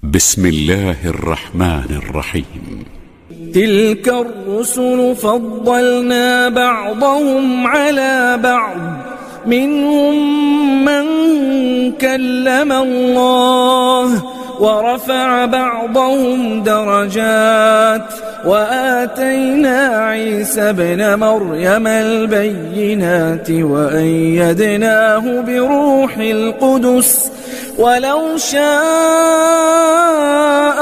بسم الله الرحمن الرحيم. تلك الرسل فضلنا بعضهم على بعض، منهم من كلم الله ورفع بعضهم درجات، وآتينا عيسى ابن مريم البينات وأيدناه بروح القدس، ولو شاء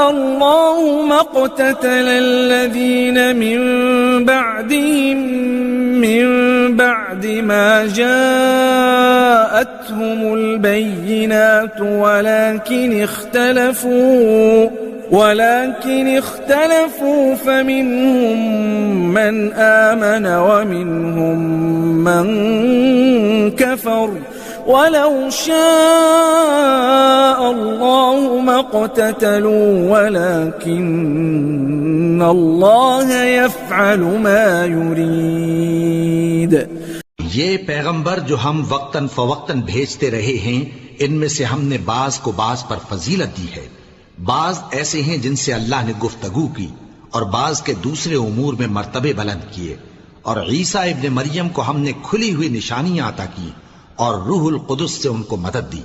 الله ما اقتتل الذين من بعدهم من بعد ما جاءتهم البينات ولكن اختلفوا فمنهم من آمن ومنهم من كفر، ولو شاء الله ما اقتتلوا ولكن الله يفعل ما يريد। ये पैगंबर जो हम वक्तन फवक्तन भेजते रहे हैं, इनमें से हमने बाज को बाज पर फजीलत दी है। बाज ऐसे हैं जिनसे अल्लाह ने गुफ्तगू की और बाज के दूसरे उमूर में मर्तबे बुलंद किए। और ईसा इब्न मरियम को हमने खुली हुई निशानियां अता की और रूहुल कुदस से उनको मदद दी।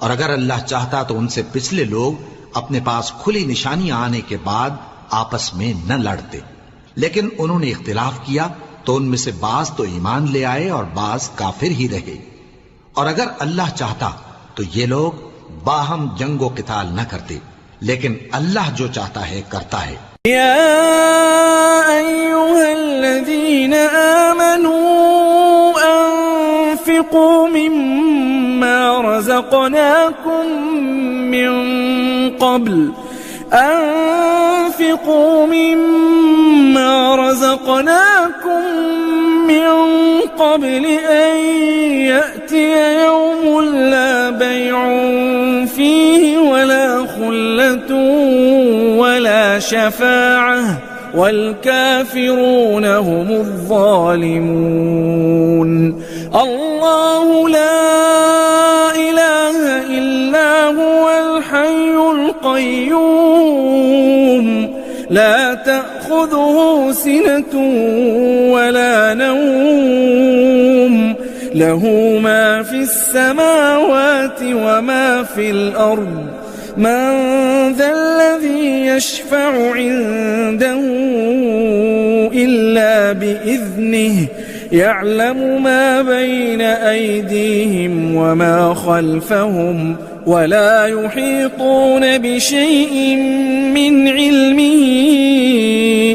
और अगर अल्लाह चाहता तो उनसे पिछले लोग अपने पास खुली निशानियां आने के बाद आपस में न लड़ते, लेकिन उन्होंने इख्तिलाफ किया तो उनमें से बाज तो ईमान ले आए और बाज काफिर ही रहे। और अगर अल्लाह चाहता तो ये लोग बाहम जंगो किताल न करते, लेकिन अल्लाह जो चाहता है करता है। या अय्युहल्लज़ीना आमनू अनफिकू मिम्मा रज़क़नाकुम من قبل أن يأتي يوم لا بيع فيه ولا خلة ولا شفاعة والكافرون هم الظالمون۔ الله لا إله إلا هو الحي القيوم، لا تأخذه سنة ولا نوم، له ما في السماوات وما في الأرض، من ذا الذي يشفع عنده إلا بإذنه، يعلم ما بين أيديهم وما خلفهم، ولا يحيطون بشيء من علمه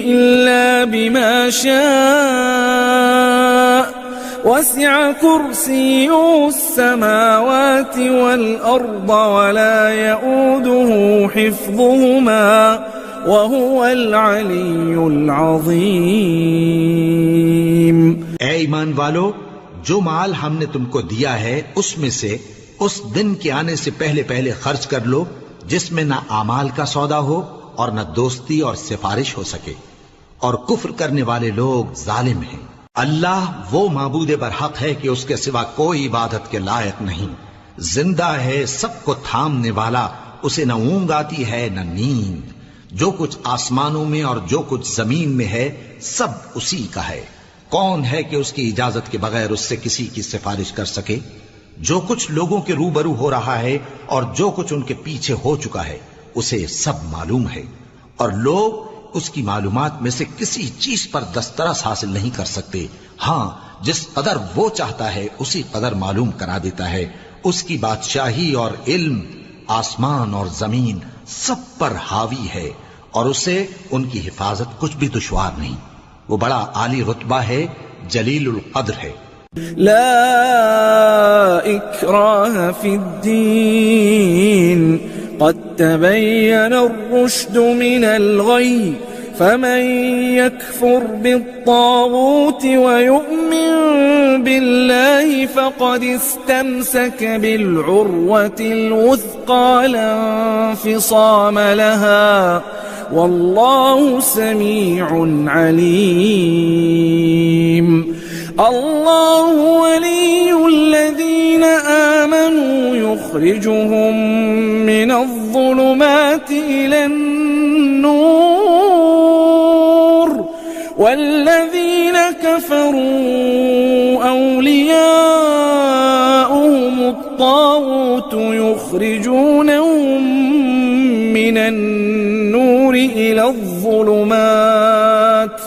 إلا بما شاء، وسع كرسيه السماوات والأرض ولا يؤوده حفظهما وهو العلي العظيم۔ ऐ ईमान वालो, जो माल हमने तुमको दिया है उसमें से उस दिन के आने से पहले पहले खर्च कर लो, जिसमें न आमाल का सौदा हो और न दोस्ती और सिफारिश हो सके। और कुफ्र करने वाले लोग जालिम हैं। अल्लाह वो माबूदे बरहक है कि उसके सिवा कोई इबादत के लायक नहीं। जिंदा है, सबको थामने वाला, उसे न ऊंघ आती है न नींद। जो कुछ आसमानों में और जो कुछ जमीन में है सब उसी का है। कौन है कि उसकी इजाजत के बगैर उससे किसी की सिफारिश कर सके? जो कुछ लोगों के रूबरू हो रहा है और जो कुछ उनके पीछे हो चुका है उसे सब मालूम है, और लोग उसकी मालूमात में से किसी चीज पर दस्तरस हासिल नहीं कर सकते। हाँ, जिस कदर वो चाहता है उसी कदर मालूम करा देता है। उसकी बादशाही और इल्म आसमान और जमीन सब पर हावी है, और उसे उनकी हिफाजत कुछ भी दुश्वार नहीं। वो बड़ा आली रुतबा है, जलीलुल कद्र है। ला इक्राह फिद्दीन, क़द तबय्यन अर्रुश्द मिनल गय, फमन यकफुर बित्तागूत वयुमिन बिल्लाहि फ़क़द इस्तमसक बिलउर्वतिल वुथक़ा ला इंफ़िसाम लहा, वल्लाहु समीउन अलीम। अल्लाहु वलियुल्लज़ीना आमनू युख़्रिजुहुम मिनज़ الظلمات إلى النور والذين كفروا أولياؤهم الطاغوت يخرجونهم من النور إلى الظلمات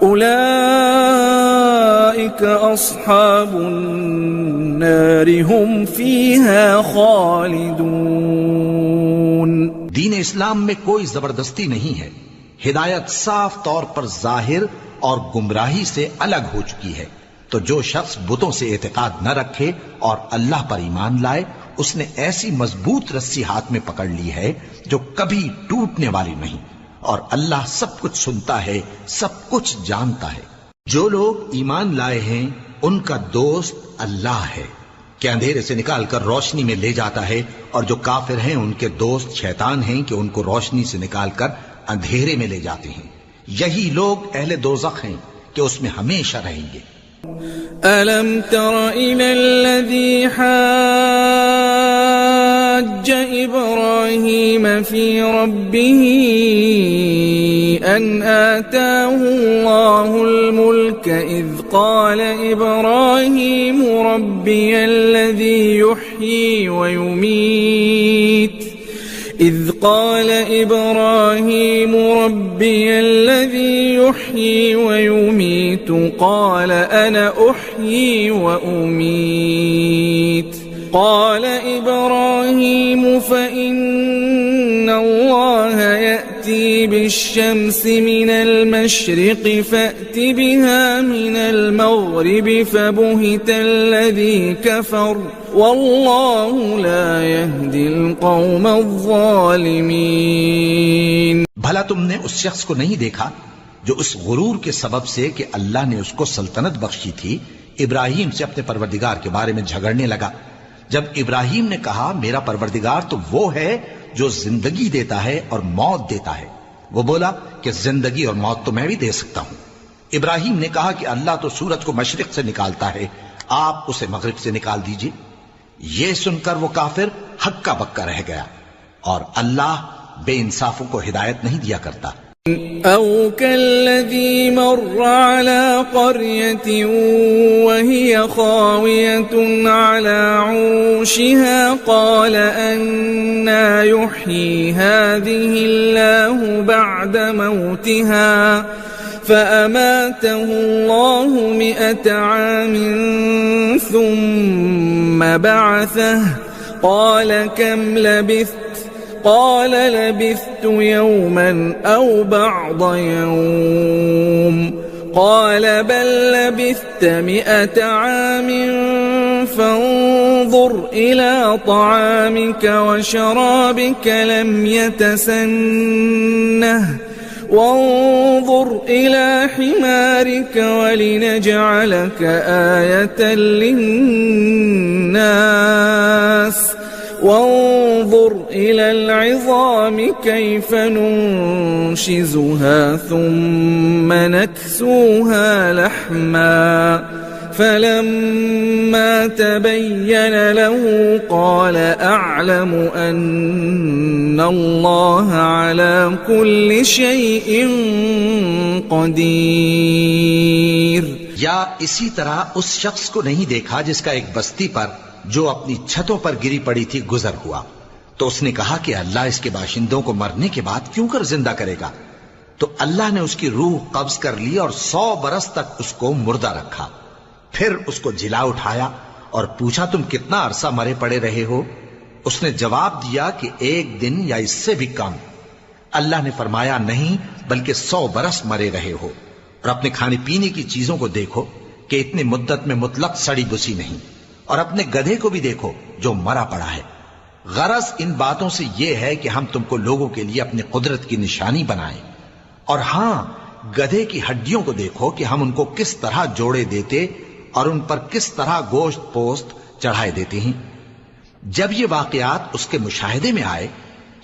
أولئك أصحاب النار هم فيها خالدون। दीन इस्लाम में कोई जबरदस्ती नहीं है। हिदायत साफ तौर पर जाहिर और गुमराही से अलग हो चुकी है। तो जो शख्स बुतों से एतकाद न रखे और अल्लाह पर ईमान लाए, उसने ऐसी मजबूत रस्सी हाथ में पकड़ ली है जो कभी टूटने वाली नहीं, और अल्लाह सब कुछ सुनता है, सब कुछ जानता है। जो लोग ईमान लाए हैं उनका दोस्त अल्लाह है कि अंधेरे से निकालकर रोशनी में ले जाता है, और जो काफिर हैं उनके दोस्त शैतान हैं कि उनको रोशनी से निकालकर अंधेरे में ले जाते हैं। यही लोग अहले दोज़ख हैं कि उसमें हमेशा रहेंगे। अलम तर इलल्लज़ी हज्ज इब्राहीम फी रब्बिही अन आताहु अल्लाहुल मुल्क इज़ क़ाल इब्राहीम रब्बियल्लज़ी युह्यी व युमीत إذ قال إبراهيم ربي الذي يحيي ويميت قال أنا أحيي وأميت قال إبراهيم فإن الله يأتي بالشمس من المشرق فأت بها من المغرب فبهت الذي كفر والله لا يهدي القوم الظالمين। भला तुमने उस शख्स को नहीं देखा जो उस गुरूर के सबब से कि अल्लाह ने उसको सल्तनत बख्शी थी, इब्राहिम से अपने परवरदिगार के बारे में झगड़ने लगा। जब इब्राहिम ने कहा मेरा परवरदिगार तो वो है जो जिंदगी देता है और मौत देता है, वो बोला कि जिंदगी और मौत तो मैं भी दे सकता हूं। इब्राहिम ने कहा कि अल्लाह तो सूरज को मशरिक से निकालता है, आप उसे मगरिब से निकाल दीजिए। ये सुनकर वो काफिर हक्का बक्का रह गया, और अल्लाह बेइंसाफों को हिदायत नहीं दिया करता। أو كالذي مر على قرية وهي خاوية على عروشها قال أنى يحيي هذه الله بعد موتها فأماته الله 100 عام ثم بعثه قال كم لبثت قال لبثت يوما أو بعض يوم قال بل لبثت 100 عام فانظر إلى طعامك وشرابك لم يتسنه وانظر إلى حمارك ولنجعلك آية للناس وانظر إلى العظام كيف ننشزها ثم نكسوها لحما فلما تبين له قال أعلم أن الله على كل شيء قدير। या इसी तरह उस शख्स को नहीं देखा जिसका एक बस्ती पर जो अपनी छतों पर गिरी पड़ी थी गुजर हुआ, तो उसने कहा कि अल्लाह इसके बाशिंदों को मरने के बाद क्यों कर जिंदा करेगा। तो अल्लाह ने उसकी रूह कब्ज कर ली और 100 बरस तक उसको मुर्दा रखा। फिर उसको जिला उठाया और पूछा तुम कितना अरसा मरे पड़े रहे हो। उसने जवाब दिया कि 1 दिन या इससे भी कम। अल्लाह ने फरमाया नहीं बल्कि 100 बरस मरे रहे हो, और अपने खाने पीने की चीजों को देखो कि इतनी मुद्दत में मुतलक सड़ी बुसी नहीं, और अपने गधे को भी देखो जो मरा पड़ा है। गरज इन बातों से यह है कि हम तुमको लोगों के लिए अपनी कुदरत की निशानी बनाएं। और हां, गधे की हड्डियों को देखो कि हम उनको किस तरह जोड़े देते और उन पर किस तरह गोश्त पोस्त चढ़ाए देते हैं। जब ये वाकयात उसके मुशाहिदे में आए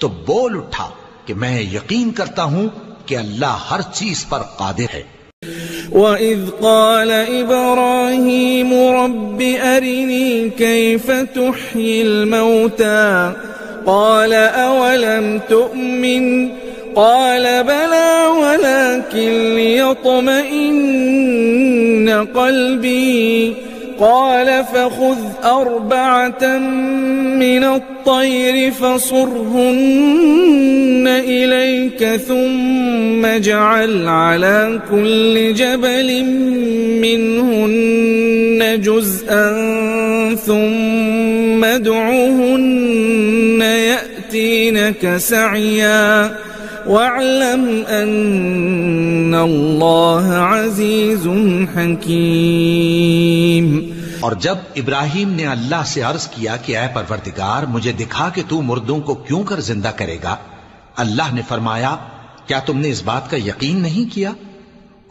तो बोल उठा कि मैं यकीन करता हूं कि अल्लाह हर चीज पर कादिर है। وَإِذْ قَالَ إِبْرَاهِيمُ رَبِّ أَرِنِي كَيْفَ تُحْيِي الْمَوْتَى قال أولم تؤمن قال بلى ولكن ليطمئن قلبي قال فخذ 4 من الطير فصرهن إليك ثم اجعل على كل جبل منهن جزءا ثم ادعهن يأتينك سعيا واعلم أن الله عزيز حكيم। और जब इब्राहिम ने अल्लाह से अर्ज किया कि ऐ परवरदिगार मुझे दिखा कि तू मुर्दों को क्यों कर जिंदा करेगा, अल्लाह ने फरमाया क्या तुमने इस बात का यकीन नहीं किया?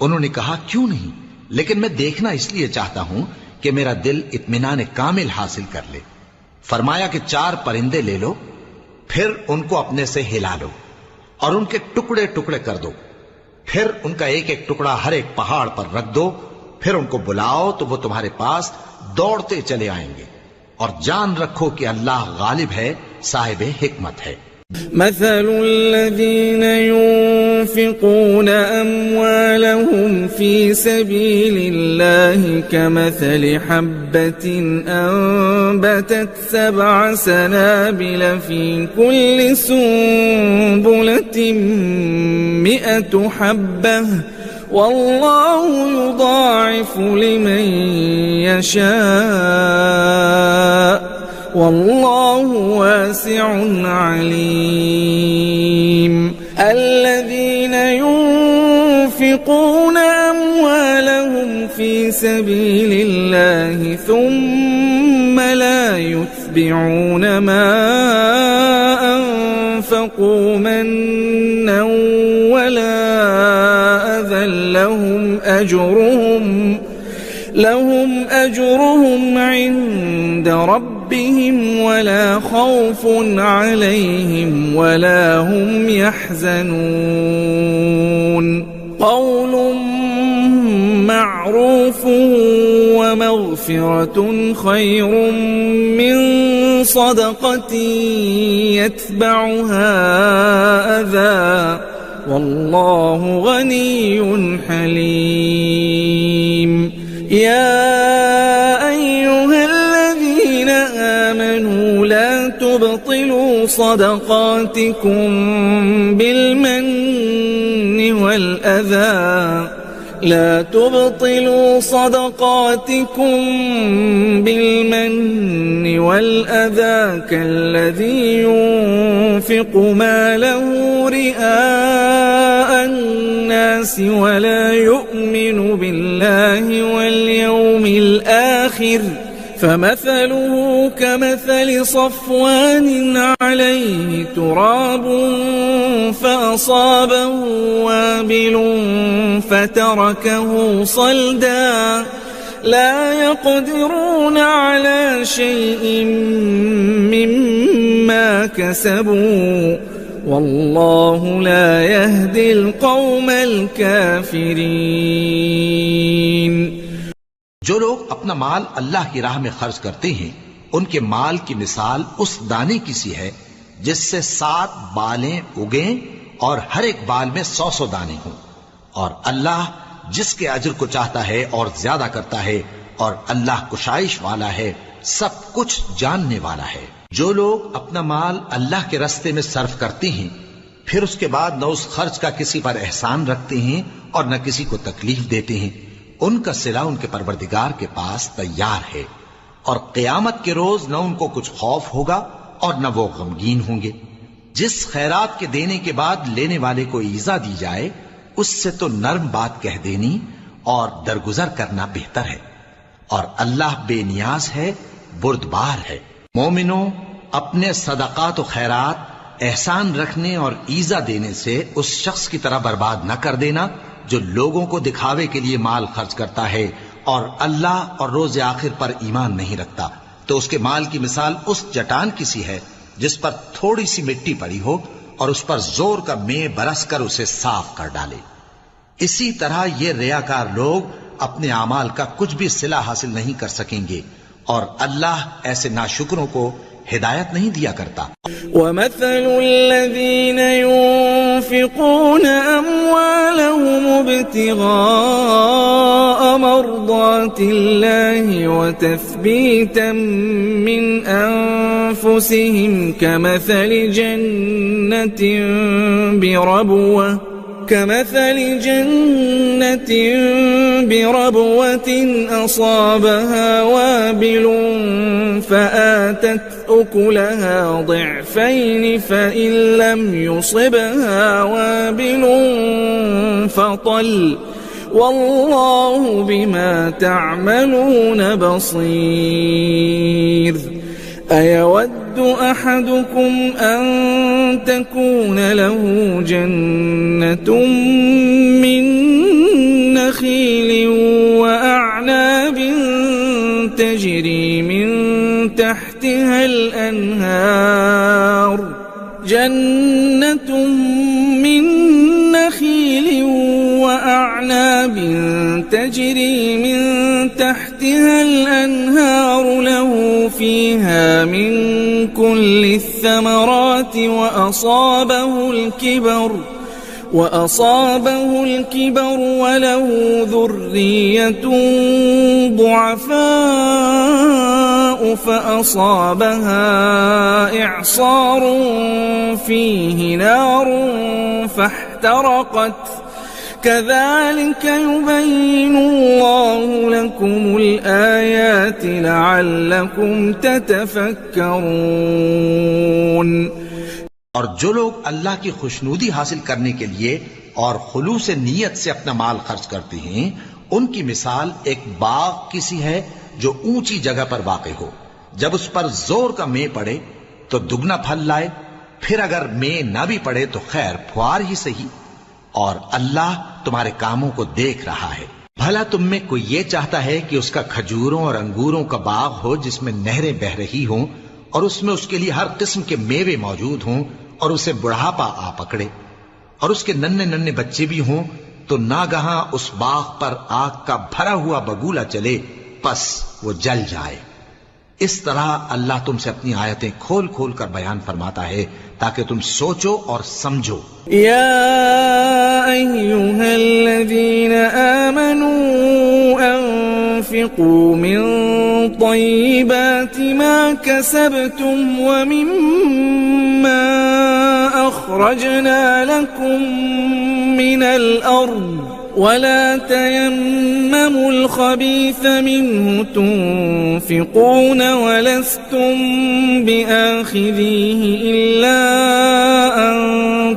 उन्होंने कहा क्यों नहीं, लेकिन मैं देखना इसलिए चाहता हूं कि मेरा दिल इत्मीनान कामिल हासिल कर ले। फरमाया कि 4 परिंदे ले लो, फिर उनको अपने से हिला लो और उनके टुकड़े टुकड़े कर दो, फिर उनका एक एक टुकड़ा हर एक पहाड़ पर रख दो, फिर उनको बुलाओ तो वो तुम्हारे पास दौड़ते चले आएंगे, और जान रखो कि अल्लाह गालिब है, साहिब हिकमत है। مثل الذين ينفقون أموالهم في سبيل الله كمثل حبة أنبتت 7 سنابل في كل سنبلة 100 حبة والله يضاعف لمن يشاء والله واسع عليم الذين ينفقون أموالهم في سبيل الله ثم لا يتبعون ما أنفقوا منا ولا أذى لهم أجرهم عند ربهم ولا خوف عليهم ولا هم يحزنون قول معروف ومغفرة خير من صدقة يتبعها أذى والله غني حليم يا أيها الذين آمنوا لا تبطلوا صدقاتكم بالمن والأذى كالذي ينفق ماله رئاء الناس ولا يؤمن بالله واليوم الآخر فمثله كمثل صفوان عليه تراب فأصابه وابل فتركه صلدا لا يقدرون على شيء مما كسبوا والله لا يهدي القوم الكافرين। जो लोग अपना माल अल्लाह की राह में खर्च करते हैं उनके माल की मिसाल उस दाने की सी है जिससे 7 बालें उगें और हर एक बाल में 100 दाने हों, और अल्लाह जिसके अजर को चाहता है और ज्यादा करता है, और अल्लाह कुशाइश वाला है, सब कुछ जानने वाला है। जो लोग अपना माल अल्लाह के रास्ते में सर्फ करते हैं फिर उसके बाद न उस खर्च का किसी पर एहसान रखते हैं और न किसी को तकलीफ देते हैं, उनका सिला उनके परवरदिगार के पास तैयार है, और क़यामत के रोज न उनको कुछ खौफ होगा और न वो गमगीन होंगे। जिस खैरात के देने के बाद लेने वाले को ईजा दी जाए उससे तो नर्म बात कह देनी और दरगुजर करना बेहतर है, और अल्लाह बेनियाज है, बुर्दबार है। मोमिनो, अपने सदकात और खैरात एहसान रखने और ईजा देने से उस शख्स की तरह बर्बाद न कर देना जो लोगों को दिखावे के लिए माल खर्च करता है और अल्लाह और रोज आखिर पर ईमान नहीं रखता, तो उसके माल की मिसाल उस चट्टान की सी है जिस पर थोड़ी सी मिट्टी पड़ी हो और उस पर जोर का मेंह बरस कर उसे साफ कर डाले। इसी तरह ये रियाकार लोग अपने आमाल का कुछ भी सिला हासिल नहीं कर सकेंगे, और अल्लाह ऐसे नाशुकरों को हिदायत नहीं दिया करता। ومثل الذين ينفقون أموالهم ابتغاء مرضات الله وتثبيتا من أنفسهم كمثل جنة بربوة أصابها وابل فآتت أكلها ضعفين فإن لم يصبها وابل فطل والله بما تعملون بصير. أيود أحدكم أن تكون له جنة من نخيل وأعناب تجري من تحتها الأنهار له فيها من كل الثمرات وأصابه الكبر وله ذرية ضعفاء فأصابها إعصار فيه نار فاحترقت كذلك يبين الله لكم الآيات لعلكم تتفكرون. और जो लोग अल्लाह की खुशनूदी हासिल करने के लिए और खुलूस नियत से अपना माल खर्च करते हैं, उनकी मिसाल एक बाग किसी है जो ऊंची जगह पर वाक़े हो। जब उस पर जोर का मे पड़े तो दुगना फल लाए, फिर अगर मे ना भी पड़े तो खैर फुआर ही सही। और अल्लाह तुम्हारे कामों को देख रहा है। भला तुम में कोई ये चाहता है कि उसका खजूरों और अंगूरों का बाग हो जिसमें नहरें बह रही हों और उसमें उसके लिए हर किस्म के मेवे मौजूद हों और उसे बुढ़ापा आ पकड़े और उसके नन्हे नन्हे बच्चे भी हों, तो नागहां उस बाग पर आग का भरा हुआ बगूला चले, बस वो जल जाए। इस तरह अल्लाह तुमसे अपनी आयतें खोल खोल कर बयान फरमाता है ताकि तुम सोचो और समझो। या अय्युहल्लज़ीन आमनू अन्फ़िक़ू मिन तय्यिबाति मा कसबतुम व मिम्मा अख़रजना लकुम मिनल अर्ज़ वला तयम्ममु الخبيث منه تنفقون ولستم بآخذيه إلا أن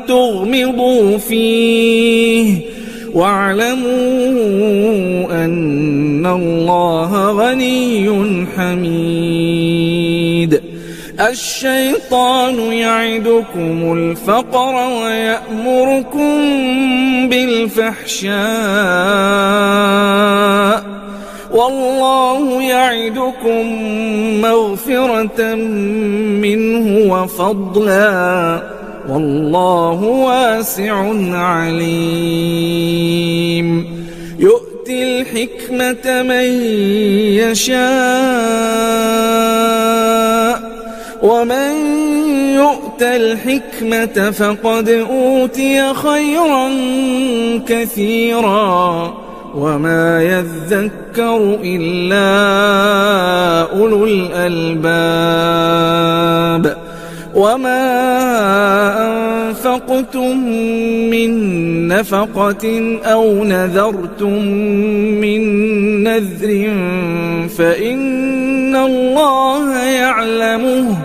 تغمضوا فيه واعلموا أن الله غني حميد. الشيطان يعدكم الفقر ويأمركم بالفحشاء والله يعدكم مغفرة منه وفضلا والله واسع عليم. يؤتي الحكمة من يشاء ومن يؤت الحكمة فقد أوتي خيرا كثيرا وما يذكر إلا أولو الألباب. وما أنفقتم من نفقة أو نذرتم من نذر فإن الله يعلمه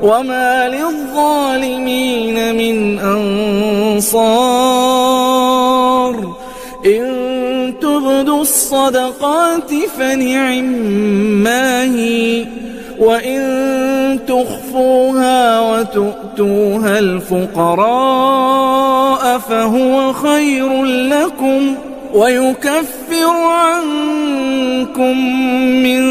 وما للظالمين من أنصار. إن تبدوا الصدقات فنعما هي وإن تخفوها وتؤتوها الفقراء فهو خير لكم ويكفر عنكم من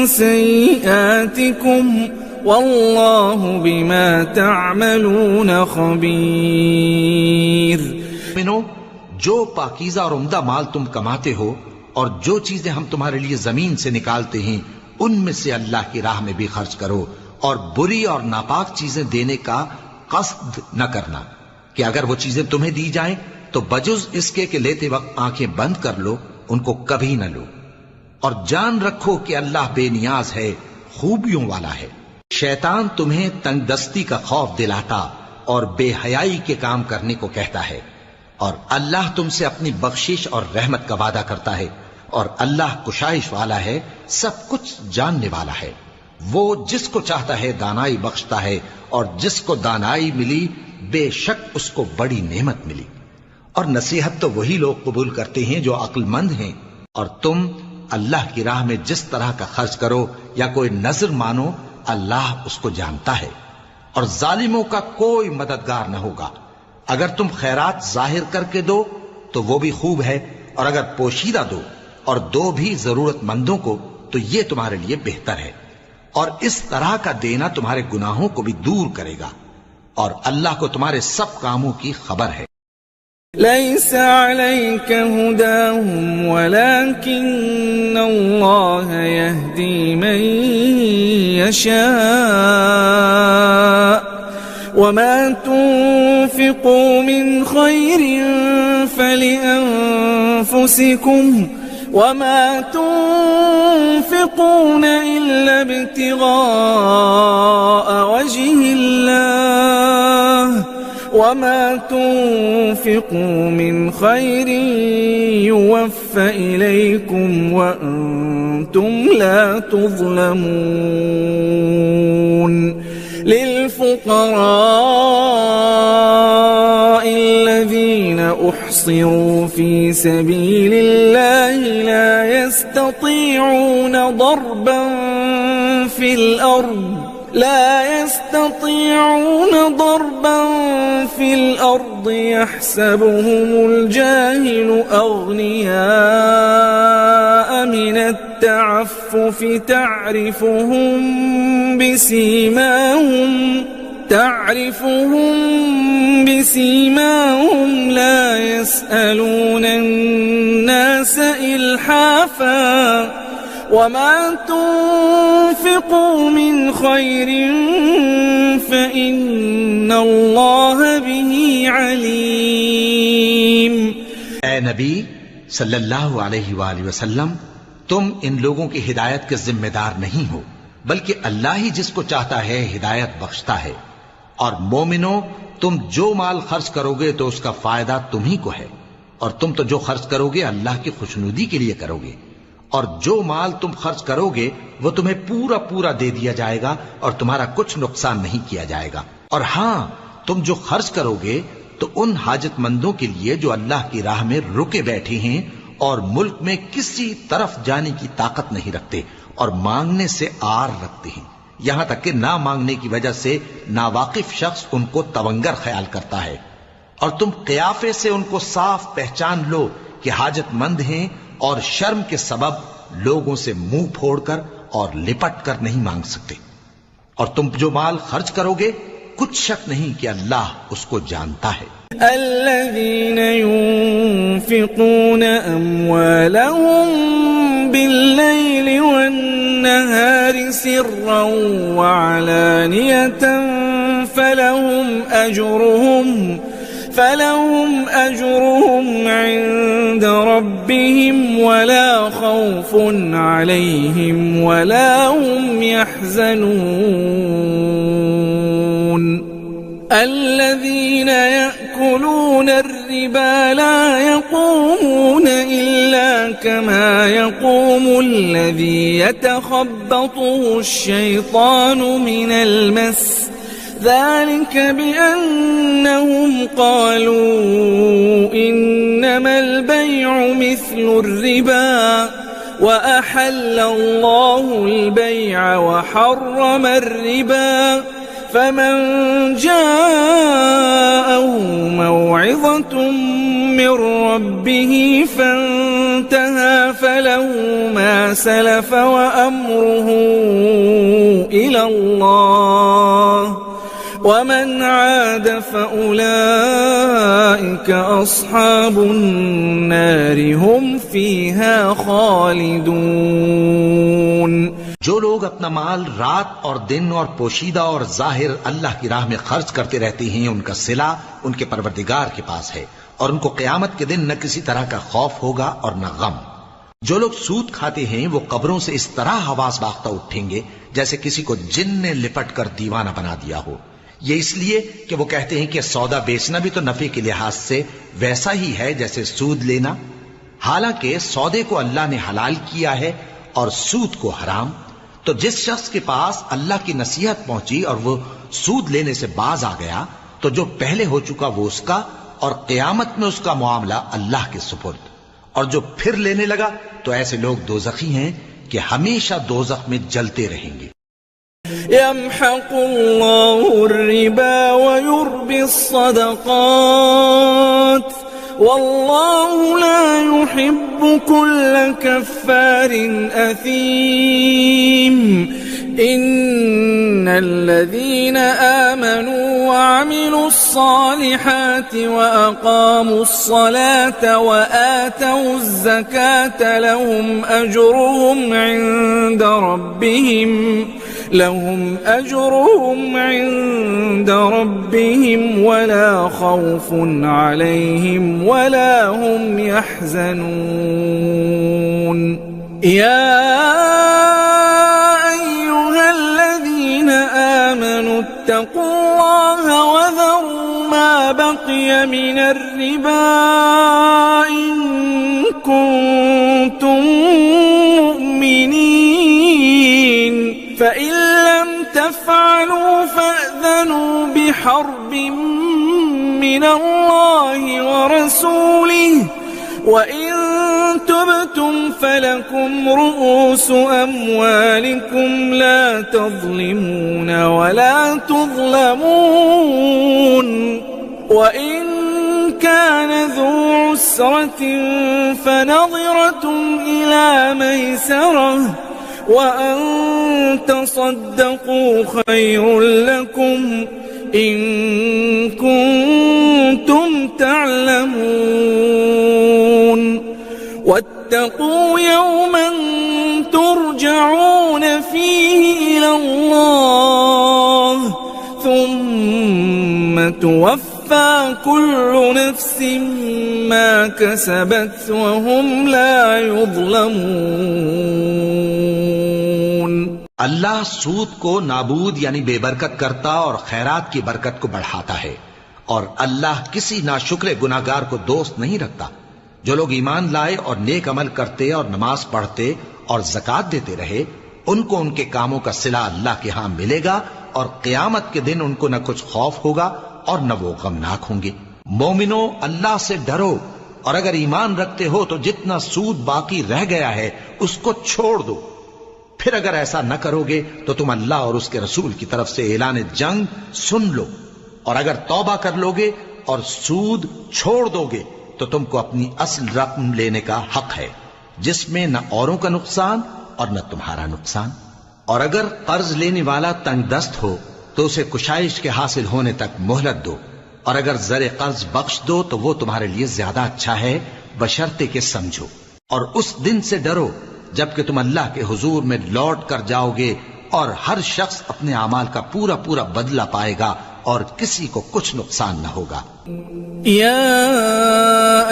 سيئاتكم والله بما تعملون خبيर. जो पाकीज़ा और उम्दा माल तुम कमाते हो और जो चीजें हम तुम्हारे लिए जमीन से निकालते हैं, उनमें से अल्लाह की राह में भी खर्च करो और बुरी और नापाक चीजें देने का कस्द न करना कि अगर वो चीजें तुम्हें दी जाएं तो बजुज इसके कि लेते वक्त आंखें बंद कर लो, उनको कभी न लो। और जान रखो कि अल्लाह बेनियाज है, खूबियों वाला है। शैतान तुम्हें तंगदस्ती का खौफ दिलाता और बेहयाई के काम करने को कहता है, और अल्लाह तुमसे अपनी बख्शिश और रहमत का वादा करता है, और अल्लाह कुशाइश वाला है, सब कुछ जानने वाला है। वो जिसको चाहता है दानाई बख्शता है, और जिसको दानाई मिली बेशक उसको बड़ी नेमत मिली। और नसीहत तो वही लोग कबूल करते हैं जो अक्लमंद हैं। और तुम अल्लाह की राह में जिस तरह का खर्च करो या कोई नजर मानो, अल्लाह उसको जानता है, और जालिमों का कोई मददगार न होगा। अगर तुम खैरात जाहिर करके दो तो वो भी खूब है, और अगर पोशीदा दो और दो भी जरूरतमंदों को तो ये तुम्हारे लिए बेहतर है। और इस तरह का देना तुम्हारे गुनाहों को भी दूर करेगा, और अल्लाह को तुम्हारे सब कामों की खबर है। लैस अलैका हुदाहुम वलाकिन्न अल्लाह यहदी मन यशा वमा तुन्फिकू मिन खैरिन फलिअन्फुसिकुम वमा तुन्फिकून इल्ला इब्तिगाअ वजहिल्लाह वमा तुन्फिकू मिन खैरिन युवफ़्फ़ा इलैकुम व अंतुम ला तुज़लमून। लिलफ़ुक़राइ الذين أحصروا في سبيل الله لا يستطيعون ضربا في الأرض يحسبهم الجاهل أغنياء من التعفف تعرفهم بسيماهم لا يسألون الناس إلحافا وما تنفقوا من خير فإن الله به عليم। ऐ नबी सल्लल्लाहु अलैहि वसल्लम, तुम इन लोगों की हिदायत के जिम्मेदार नहीं हो, बल्कि अल्लाह ही जिसको चाहता है हिदायत बख्शता है। और मोमिनो, तुम जो माल खर्च करोगे तो उसका फायदा तुम्ही को है, और तुम तो जो खर्च करोगे अल्लाह की खुशनुदी के लिए करोगे। और जो माल तुम खर्च करोगे वो तुम्हें पूरा पूरा दे दिया जाएगा और तुम्हारा कुछ नुकसान नहीं किया जाएगा। और हां, तुम जो खर्च करोगे तो उन हाजतमंदों के लिए जो अल्लाह की राह में रुके बैठे हैं और मुल्क में किसी तरफ जाने की ताकत नहीं रखते और मांगने से आर रखते हैं, यहां तक कि ना मांगने की वजह से नावाकिफ शख्स उनको तवंगर ख्याल करता है। और तुम क़ियाफे से उनको साफ पहचान लो कि हाजतमंद हैं, और शर्म के सबब लोगों से मुंह फोड़कर और लिपट कर नहीं मांग सकते। और तुम जो माल खर्च करोगे कुछ शक नहीं कि अल्लाह उसको जानता है। الذين ينفقون أموالهم بالليل والنهار سرا وعلانية فلهم أجرهم عند ربهم ولا خوف عليهم ولا هم يحزنون الذين يأكلون الربا لا يقومون إلا كما يقوم الذي يتخبطه الشيطان من المس ذلك بأنهم قالوا إنما البيع مثل الربا وأحل الله البيع وحرم الربا فمن جاءه موعظة من ربه فانتهى فله ما سلف وأمره إلى الله ومن عاد فأولئك أصحاب النار هم فيها خالدون। जो लोग अपना माल रात और दिन और पोशीदा और जाहिर अल्लाह की राह में खर्च करते रहते हैं, उनका सिला उनके परवरदिगार के पास है और उनको क़यामत के दिन न किसी तरह का खौफ होगा और न गम। जो लोग सूद खाते हैं वो कब्रों से इस तरह आवाज बागता उठेंगे जैसे किसी को जिन ने लिपट कर दीवाना बना दिया हो। ये इसलिए कि वो कहते हैं कि सौदा बेचना भी तो नफे के लिहाज से वैसा ही है जैसे सूद लेना, हालांकि सौदे को अल्लाह ने हलाल किया है और सूद को हराम। तो जिस शख्स के पास अल्लाह की नसीहत पहुंची और वो सूद लेने से बाज आ गया, तो जो पहले हो चुका वो उसका और क़यामत में उसका मामला अल्लाह के सुपुर्द। और जो फिर लेने लगा तो ऐसे लोग दोज़खी हैं कि हमेशा दोज़ख में जलते रहेंगे। यम्हक़ुल्लाहु अर्रिबा व युर्बिस्सदक़ात वल्लाहु ला युहिब्बु कुल्ल कफ्फारिन असीम। इन्नल्लज़ीन आमनू व अमिलुस्सालिहात व अक़ामुस्सलात व आतवुज़्ज़कात लहुम अज्रुहुम इन्द रब्बिहिम वला खौफुन अलैहिम वला हुम यहज़नून। या अय्युहल्लज़ीन आमनू इत्तक़ुल्लाह व ज़रू मा बक़िय मिनर रिबा इन कुंतुम मुअ्मिनीन फ़इन लम तफ़अलू फ़अज़नू बिहर्ब मिनल्लाहि व रसूलिहि वइन तुबतुम फलकुम रुऊस अम्वालिकुम ला तज़लिमून वला तुज़लमून। वइन कान ज़ू उस्रة फनज़रة इला मयसरह वअन तصدقوا खैर लकुम इन कुंतुम तअलमून। वत्तक़ू यौमन तुरजऊन फीहि इलल्लाह थुम्म तुवफ़्फ़ा कुल्लु नफ्सिन मा कसबत वहुम ला युज़लमून। अल्लाह सूद को नाबूद यानी बेबरकत करता और खैरात की बरकत को बढ़ाता है, और अल्लाह किसी नाशुक्र गुनाहगार को दोस्त नहीं रखता। जो लोग ईमान लाए और नेक अमल करते और नमाज पढ़ते और ज़कात देते रहे, उनको उनके कामों का सिला अल्लाह के यहां मिलेगा और क़यामत के दिन उनको न कुछ खौफ होगा और न वो गमनाक होंगे। मोमिनो, अल्लाह से डरो और अगर ईमान रखते हो तो जितना सूद बाकी रह गया है उसको छोड़ दो। फिर अगर ऐसा न करोगे तो तुम अल्लाह और उसके रसूल की तरफ से ऐलान जंग सुन लो, और अगर तौबा कर लोगे और सूद छोड़ दोगे तो तुमको अपनी असल रकम लेने का हक है, जिसमें न औरों का नुकसान और न तुम्हारा नुकसान। और अगर कर्ज लेने वाला तंगदस्त हो तो उसे कुशाइश के हासिल होने तक मोहलत दो, और अगर ज़र कर्ज बख्श दो तो वो तुम्हारे लिए ज्यादा अच्छा है, बशर्ते के समझो। और उस दिन से डरो जबकि तुम अल्लाह के हुजूर में लौट कर जाओगे और हर शख्स अपने अमाल का पूरा पूरा बदला पाएगा और किसी को कुछ नुकसान न होगा। या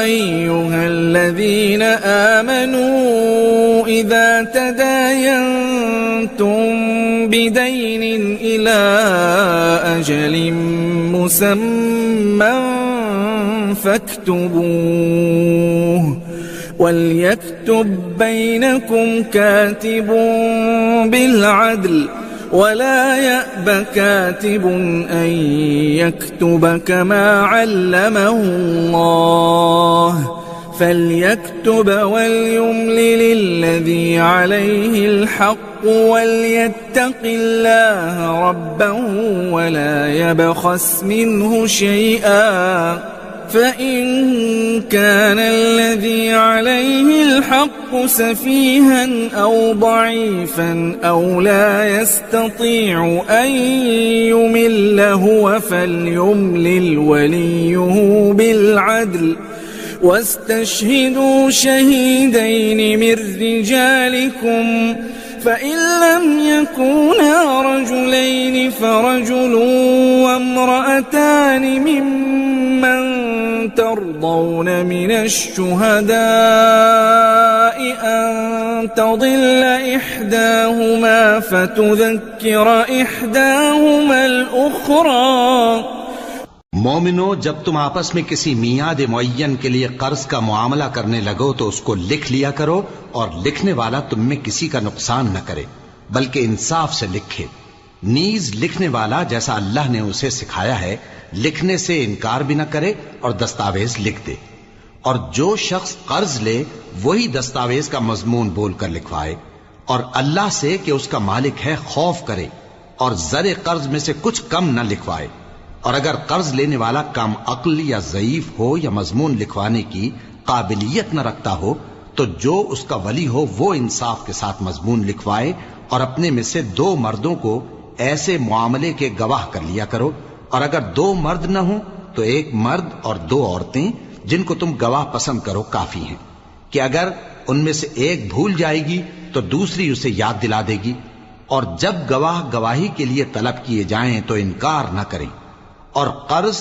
अय्युहल्लज़ीन आमनू इज़ा तदायंतुम बिदैनिन इला अजलिन मुसम्मन फक्तुबूह वल्यक्तुब बैनकुम कातिबुन बिलअद्ल वला यअब कातिबुन अन यक्तुब कमा अल्लमहुल्लाह फल्यक्तुब वल्युमलिल लल्लज़ी अलैहिल हक़्क़ वल्यत्तक़िल्लाह रब्बहु वला यबख़स मिन्हु शैआ فإن كان الذي عليه الحق سفيها أو ضعيفا أو لا يستطيع أن يمل هو فليملل وليه بالعدل واستشهدوا شهيدين من رجالكم فإن لم يكونا رجلين فرجل وامرأتان ممن ترضون من الشهداء أن تضل إحداهما فتذكر إحداهما الأخرى। मोमिनो, जब तुम आपस में किसी मियाद मुअय्यन के लिए कर्ज का मुआमला करने लगो तो उसको लिख लिया करो और लिखने वाला तुम में किसी का नुकसान न करे बल्कि इंसाफ से लिखे। नीज लिखने वाला जैसा अल्लाह ने उसे सिखाया है लिखने से इनकार भी न करे और दस्तावेज लिख दे। और जो शख्स कर्ज ले वही दस्तावेज का मजमून बोलकर लिखवाए और अल्लाह से कि उसका मालिक है खौफ करे और जरे कर्ज में से कुछ कम न लिखवाए। और अगर कर्ज लेने वाला कम अक्ल या ज़ईफ हो या मजमून लिखवाने की काबिलियत न रखता हो तो जो उसका वली हो वो इंसाफ के साथ मजमून लिखवाए और अपने में से 2 मर्दों को ऐसे मुआमले के गवाह कर लिया करो। और अगर 2 मर्द न हो तो 1 मर्द और 2 औरतें जिनको तुम गवाह पसंद करो काफी हैं कि अगर उनमें से एक भूल जाएगी तो दूसरी उसे याद दिला देगी। और जब गवाह गवाही के लिए तलब किए जाएं तो इनकार न करें। और कर्ज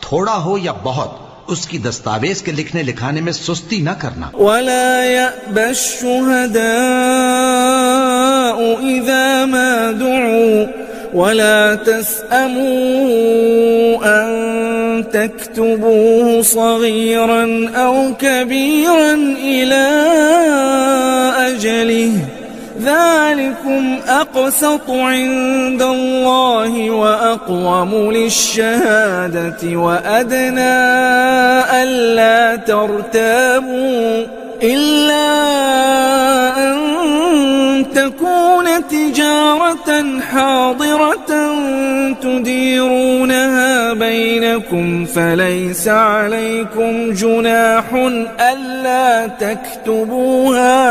थोड़ा हो या बहुत उसकी दस्तावेज के लिखने लिखाने में सुस्ती न करना। वला यअबा शुहदाउ इज़ा मा दुउ वला तस्अमू अन तक्तबूहु सगीरन औ कबीरन इला अजलिहि ذلكم أقسط عند الله وأقوم للشهادة وأدنى ألا ترتابوا إلا أن تكون تجارة حاضرة تديرونها بينكم فليس عليكم جناح ألا تكتبوها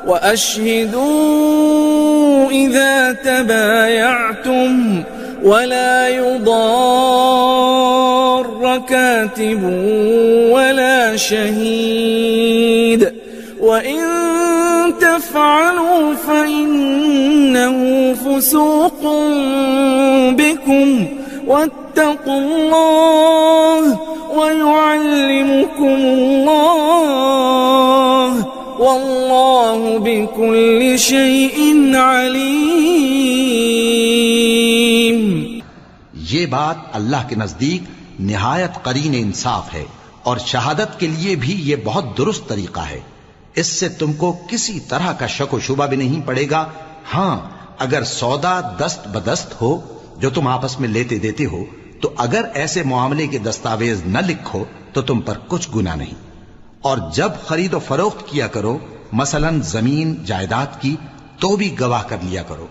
وأشهدوا إذا تبايعتم ولا يضار كاتب ولا شهيد وإن تفعلوا فإنه فسوق بكم واتقوا الله ويعلمكم الله والله बिकुल्ल शैइन अलीम। ये बात अल्लाह के नजदीक निहायत करीन इंसाफ है और शहादत के लिए भी ये बहुत दुरुस्त तरीका है। इससे तुमको किसी तरह का शक व शुबा भी नहीं पड़ेगा। हाँ, अगर सौदा दस्त बदस्त हो जो तुम आपस में लेते देते हो तो अगर ऐसे मुआमले के दस्तावेज न लिखो तो तुम पर कुछ गुनाह नहीं। और जब खरीद और फरोख्त किया करो मसलन जमीन जायदाद की तो भी गवाह कर लिया करो।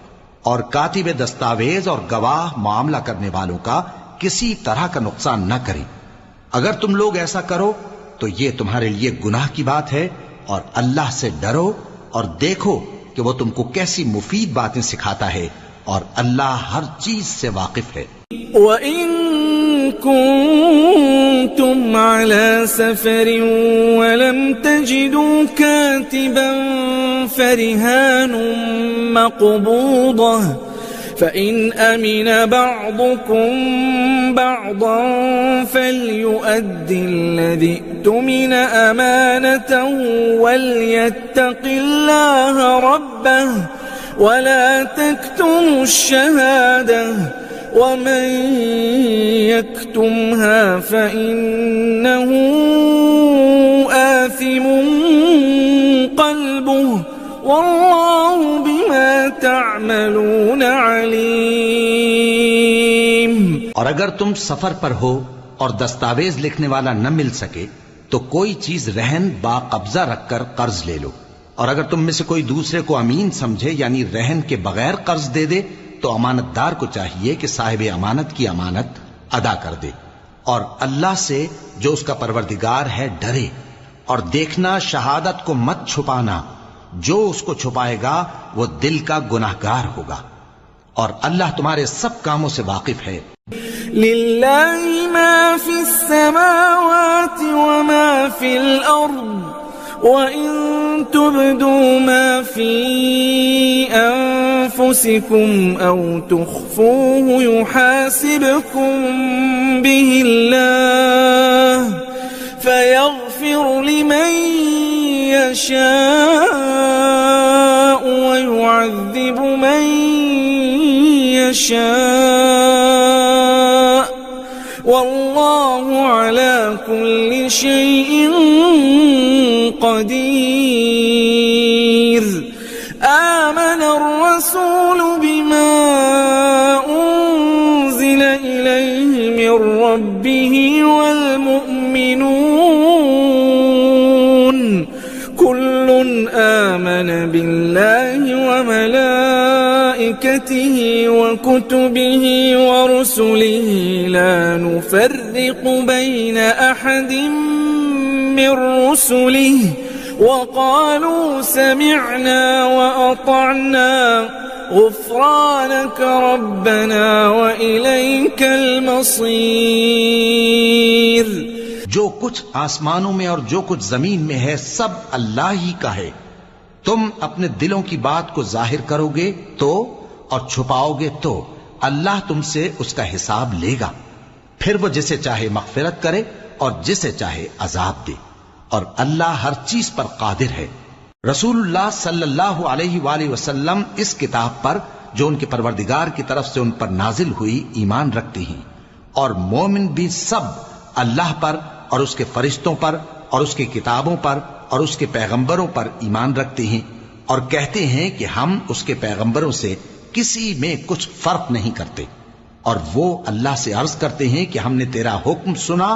और कातिब दस्तावेज और गवाह मामला करने वालों का किसी तरह का नुकसान न करें। अगर तुम लोग ऐसा करो तो ये तुम्हारे लिए गुनाह की बात है। और अल्लाह से डरो और देखो कि वो तुमको कैसी मुफीद बातें सिखाता है और अल्लाह हर चीज से वाकिफ है। كنتم على سفر ولم تجدوا كاتبا فرهان مقبوضة فإن أمن بعضكم بعضا فليؤدي الذي اؤتمن أمانته وليتق الله ربه ولا تكتموا الشهادة ومن يكتمها فإنه آثم قلبه والله بما تعملون عليم। और अगर तुम सफर पर हो और दस्तावेज लिखने वाला न मिल सके तो कोई चीज रहन बाकब्जा रखकर कर्ज ले लो। और अगर तुम में से कोई दूसरे को अमीन समझे यानी रहन के बगैर कर्ज दे दे तो अमानतदार को चाहिए कि साहिब अमानत की अमानत अदा कर दे। और अल्लाह से जो उसका परवरदिगार है डरे। और देखना शहादत को मत छुपाना, जो उसको छुपाएगा वो दिल का गुनाहगार होगा। और अल्लाह तुम्हारे सब कामों से वाकिफ है। लिल्लाहि मा फिस समावाति व मा फिल अर्द وإن تبدوا ما في أنفسكم أو تخفوه يحاسبكم به الله فيغفر لمن يشاء ويعذب من يشاء والله على كل شيء قدير. آمن الرسول بما أنزل إليه من ربه والمؤمنون كل آمن بالله وملائكته وكتبه ورسله لا نفرق بين أحد من رسله وقالوا سمعنا وأطعنا غفرانك ربنا وإليك المصير. जो कुछ आसमानों में और जो कुछ जमीन में है सब अल्लाह ही का है। तुम अपने दिलों की बात को जाहिर करोगे तो और छुपाओगे तो अल्लाह तुमसे उसका हिसाब लेगा। फिर वो जिसे चाहे मग़फ़िरत करे और जिसे चाहे अजाब दे और अल्लाह हर चीज पर कादिर है। रसूलुल्लाह सल्लल्लाहु अलैहि वसल्लम इस किताब पर जो उनके परवरदिगार की तरफ से उन पर नाजिल हुई ईमान रखती हैं और मोमिन भी सब अल्लाह पर और उसके फरिश्तों पर और उसकी किताबों पर और उसके पैगंबरों पर ईमान रखते हैं और कहते हैं कि हम उसके पैगंबरों से किसी में कुछ फर्क नहीं करते। और वो अल्लाह से अर्ज करते हैं कि हमने तेरा हुक्म सुना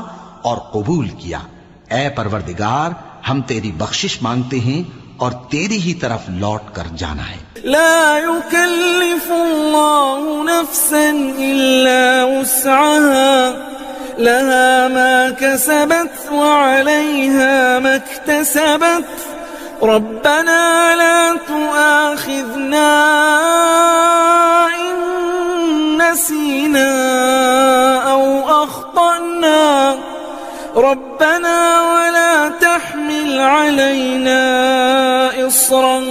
और कबूल किया। ऐ परवरदिगार हम तेरी बख्शिश मांगते हैं और तेरी ही तरफ लौट कर जाना है। ला युकल्लिफुल्लाहु नफ्सन इल्ला वुस्अहा लहा मा कसबत व अलैहा मक्तसबत रब्बना ला तुआखिज़ना इन नसीना औ अख्तअना रब्बना वला तहमिल अलैना इस्रन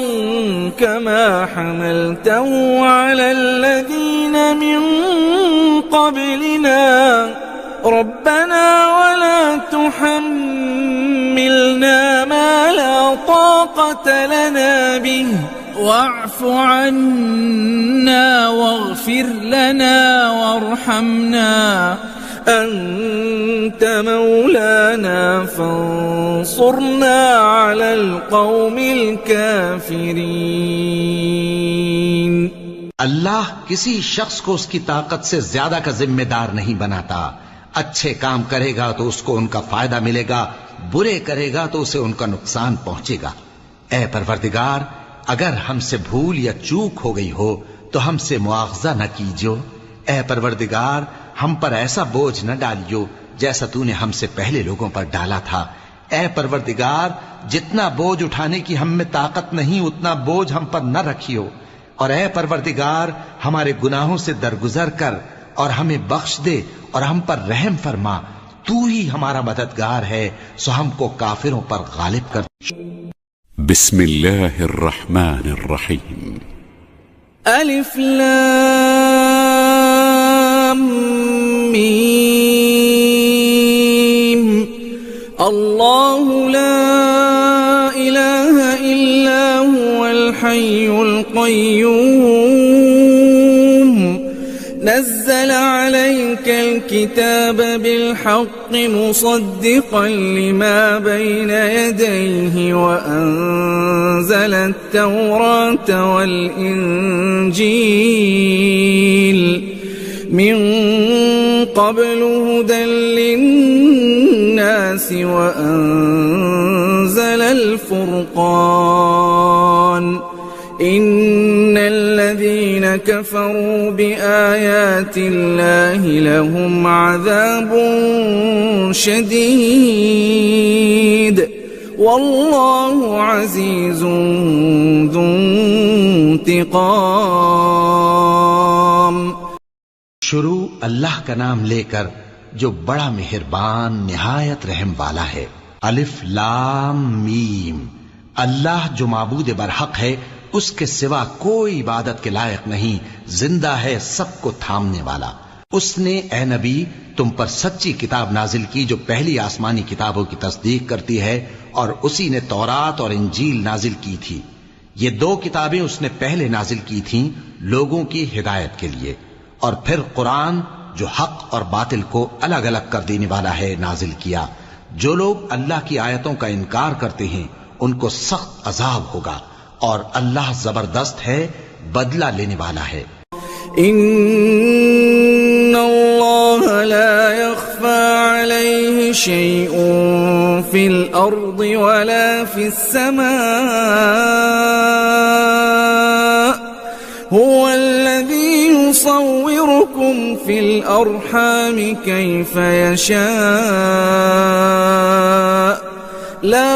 कमा हमलतहु अलल्लज़ीना मिन क़ब्लिना रब्बना वला तुहम्मिलना मा ला ताक़त लना बिहि वाअफ़ु अन्ना वग़फ़िर लना वरहमना أنت مولانا فانصرنا على القوم الكافرين. अल्लाह किसी शख्स को उसकी ताकत से ज्यादा का जिम्मेदार नहीं बनाता। अच्छे काम करेगा तो उसको उनका फायदा मिलेगा, बुरे करेगा तो उसे उनका नुकसान पहुंचेगा। ऐ परवरदिगार अगर हमसे भूल या चूक हो गई हो तो हमसे मुआवजा न कीजियो। ऐ परवरदिगार हम पर ऐसा बोझ न डालियो जैसा तूने हमसे पहले लोगों पर डाला था। ऐ परवरदिगार जितना बोझ उठाने की हम में ताकत नहीं उतना बोझ हम पर न रखियो। और ऐ परवरदिगार हमारे गुनाहों से दरगुजर कर और हमें बख्श दे और हम पर रहम फरमा। तू ही हमारा मददगार है, सो हमको काफिरों पर गालिब कर। बिस्मिल्लाहिर्रहमानिर्रहीम। अलिफ लाम मीम। अल्लाहु ला इलाहा इल्ला हुवल हय्युल क़य्यूम। नज़्ज़ल अलैकल किताब बिलहक़्क़ि मुसद्दिक़न लिमा बैन यदैहि व अंज़लत तौरात वल इंजील मिन क़ब्लु हुदल लिन्नासि व अंज़लल फ़ुरक़ान। इन्नल्लज़ीन कफ़रू बिआयातिल्लाहि लहुम अज़ाबुन शदीद वल्लाहु अज़ीज़ुन ज़ु इंतिक़ाम। शुरू अल्लाह का नाम लेकर जो बड़ा मेहरबान निहायत रहम वाला है। अलिफ लाम मीम। अल्लाह जो माबूद बरहक है, उसके सिवा कोई इबादत के लायक नहीं, जिंदा है, सबको थामने वाला। उसने ए नबी तुम पर सच्ची किताब नाजिल की जो पहली आसमानी किताबों की तस्दीक करती है, और उसी ने तौरात और इंजील नाजिल की थी। ये दो किताबें उसने पहले नाजिल की थीं लोगों की हिदायत के लिए, और फिर कुरान जो हक और बातिल को अलग अलग कर देने वाला है नाजिल किया। जो लोग अल्लाह की आयतों का इनकार करते हैं उनको सख्त अजाब होगा, और अल्लाह जबरदस्त है, बदला लेने वाला है। इन्नल्लाह ला यख्फा अलैहि शैउन फिल अर्दि वला फिस समा हुवल्लज़ी युसव्विरुकुम फिल अर्हामि कैफ़ यशा ला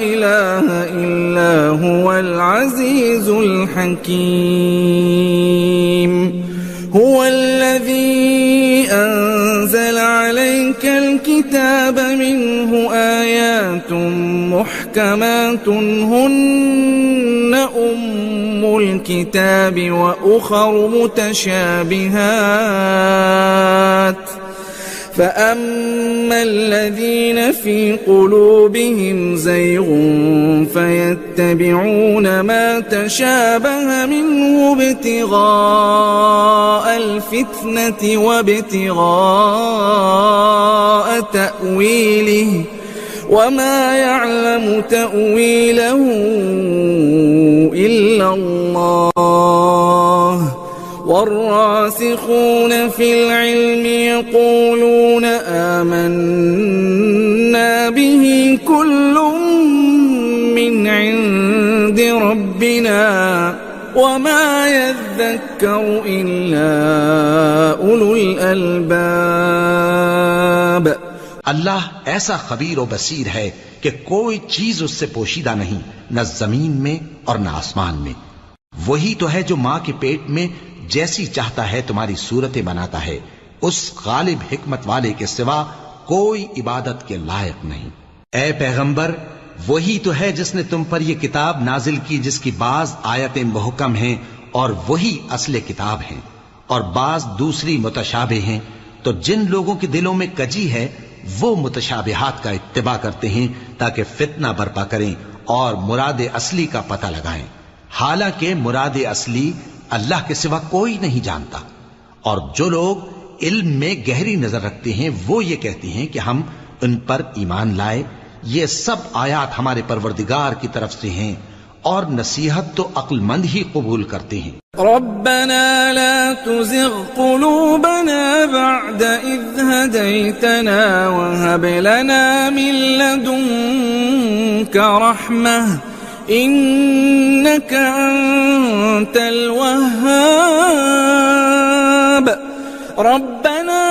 इलाहा इल्ला हुवल अज़ीज़ुल हकीम। हुवल्लज़ी अंज़ल अलैकल किताब मिन्हु आयातुम मुहकमातुन हुन्ना उम्मुल किताबि व उखर मुतशाबिहात فأما الذين في قلوبهم زيغ فيتبعون ما تشابه منه ابتغاء الفتنة وابتغاء تأويله وما يعلم تأويله إلا الله والراسخون في العلم يقولون آمنا به كل من عند ربنا وما يذكر إلا أولو الألباب। अल्लाह ऐसा खबीर और बसीर है कि कोई चीज उससे पोशीदा नहीं, न जमीन में और न आसमान में। वही तो है जो माँ के पेट में जैसी चाहता है तुम्हारी सूरतें बनाता है। उस गालिब हिकमत वाले के सिवा कोई इबादत के लायक नहीं। ए पैगंबर, वही तो है जिसने तुम पर यह किताब नाजिल की जिसकी बाज आयतें मुहकम हैं और वही असले किताब हैं, और बाज दूसरी मुतशाबे हैं। तो जिन लोगों के दिलों में कजी है वो मुतशाबिहात का इत्तिबा करते हैं ताकि फितना बर्पा करें और मुराद असली का पता लगाएं। हालांकि मुराद असली अल्लाह के सिवा कोई नहीं जानता। और जो लोग इल्म में गहरी नजर रखते हैं वो ये कहते हैं कि हम उन पर ईमान लाए। ये सब आयात हमारे परवरदिगार की तरफ से हैं, और नसीहत तो अक्लमंद ही कबूल करते हैं। रब्बना ला तुज़िग़ क़ुलूबना बअद इज़ हदैतना वहब लना मिन लदुनका रहमह इन्नका अंतल वह्हाब। रब्बना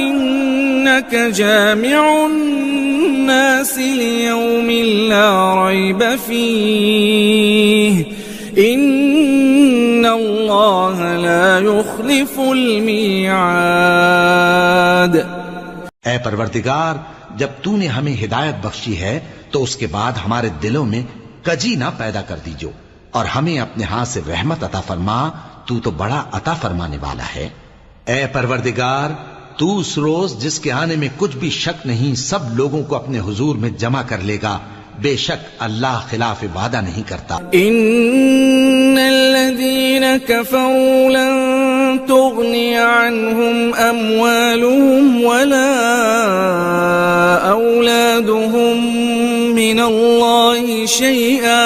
इन्नका जामिउन नासि लियौमिन ला रैब फीह इन्नल्लाह ला युख्लिफुल मीआद। ऐ परवरदिगार, जब तूने हमें हिदायत बख्शी है तो उसके बाद हमारे दिलों में कजी ना पैदा कर दीजो, और हमें अपने हाथ से रहमत अता फरमा। तू तो बड़ा अता फरमाने वाला है। ऐ परवरदिगार, तू उस रोज जिसके आने में कुछ भी शक नहीं सब लोगों को अपने हुजूर में जमा कर लेगा। बेशक अल्लाह खिलाफ वादा नहीं करता। इन्नल्लज़ीन कफ़रू लन तुग़नी अन्हुम अम्वालुहुम वला औलादुहुम मिनल्लाहि शैआ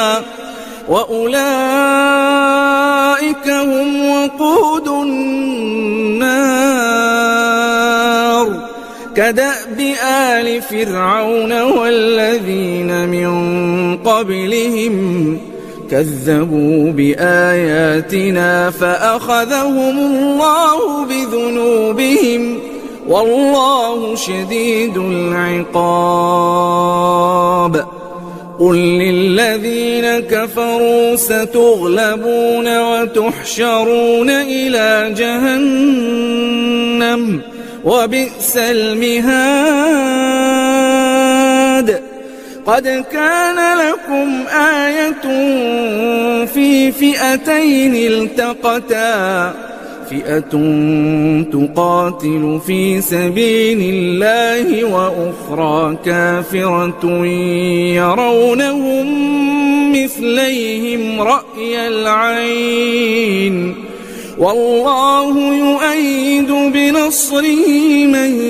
व उलाइका हुम वक़ूदुन नार कदअब आल फिरऔन वल्लज़ीन मिन क़ब्लिहिम कज़्ज़बू बिआयातिना फ़अख़ज़हुमुल्लाहु बिज़ुनूबिहिम वल्लाहु शदीदुल इक़ाब। قل للذين كفروا ستغلبون وتحشرون إلى جهنم وبئس المهاد। قد كان لكم آية في فئتين التقتا فئة تقاتل في سبيل الله وأخرى كافرة يرونهم مثليهم رأي العين والله يؤيد بنصره من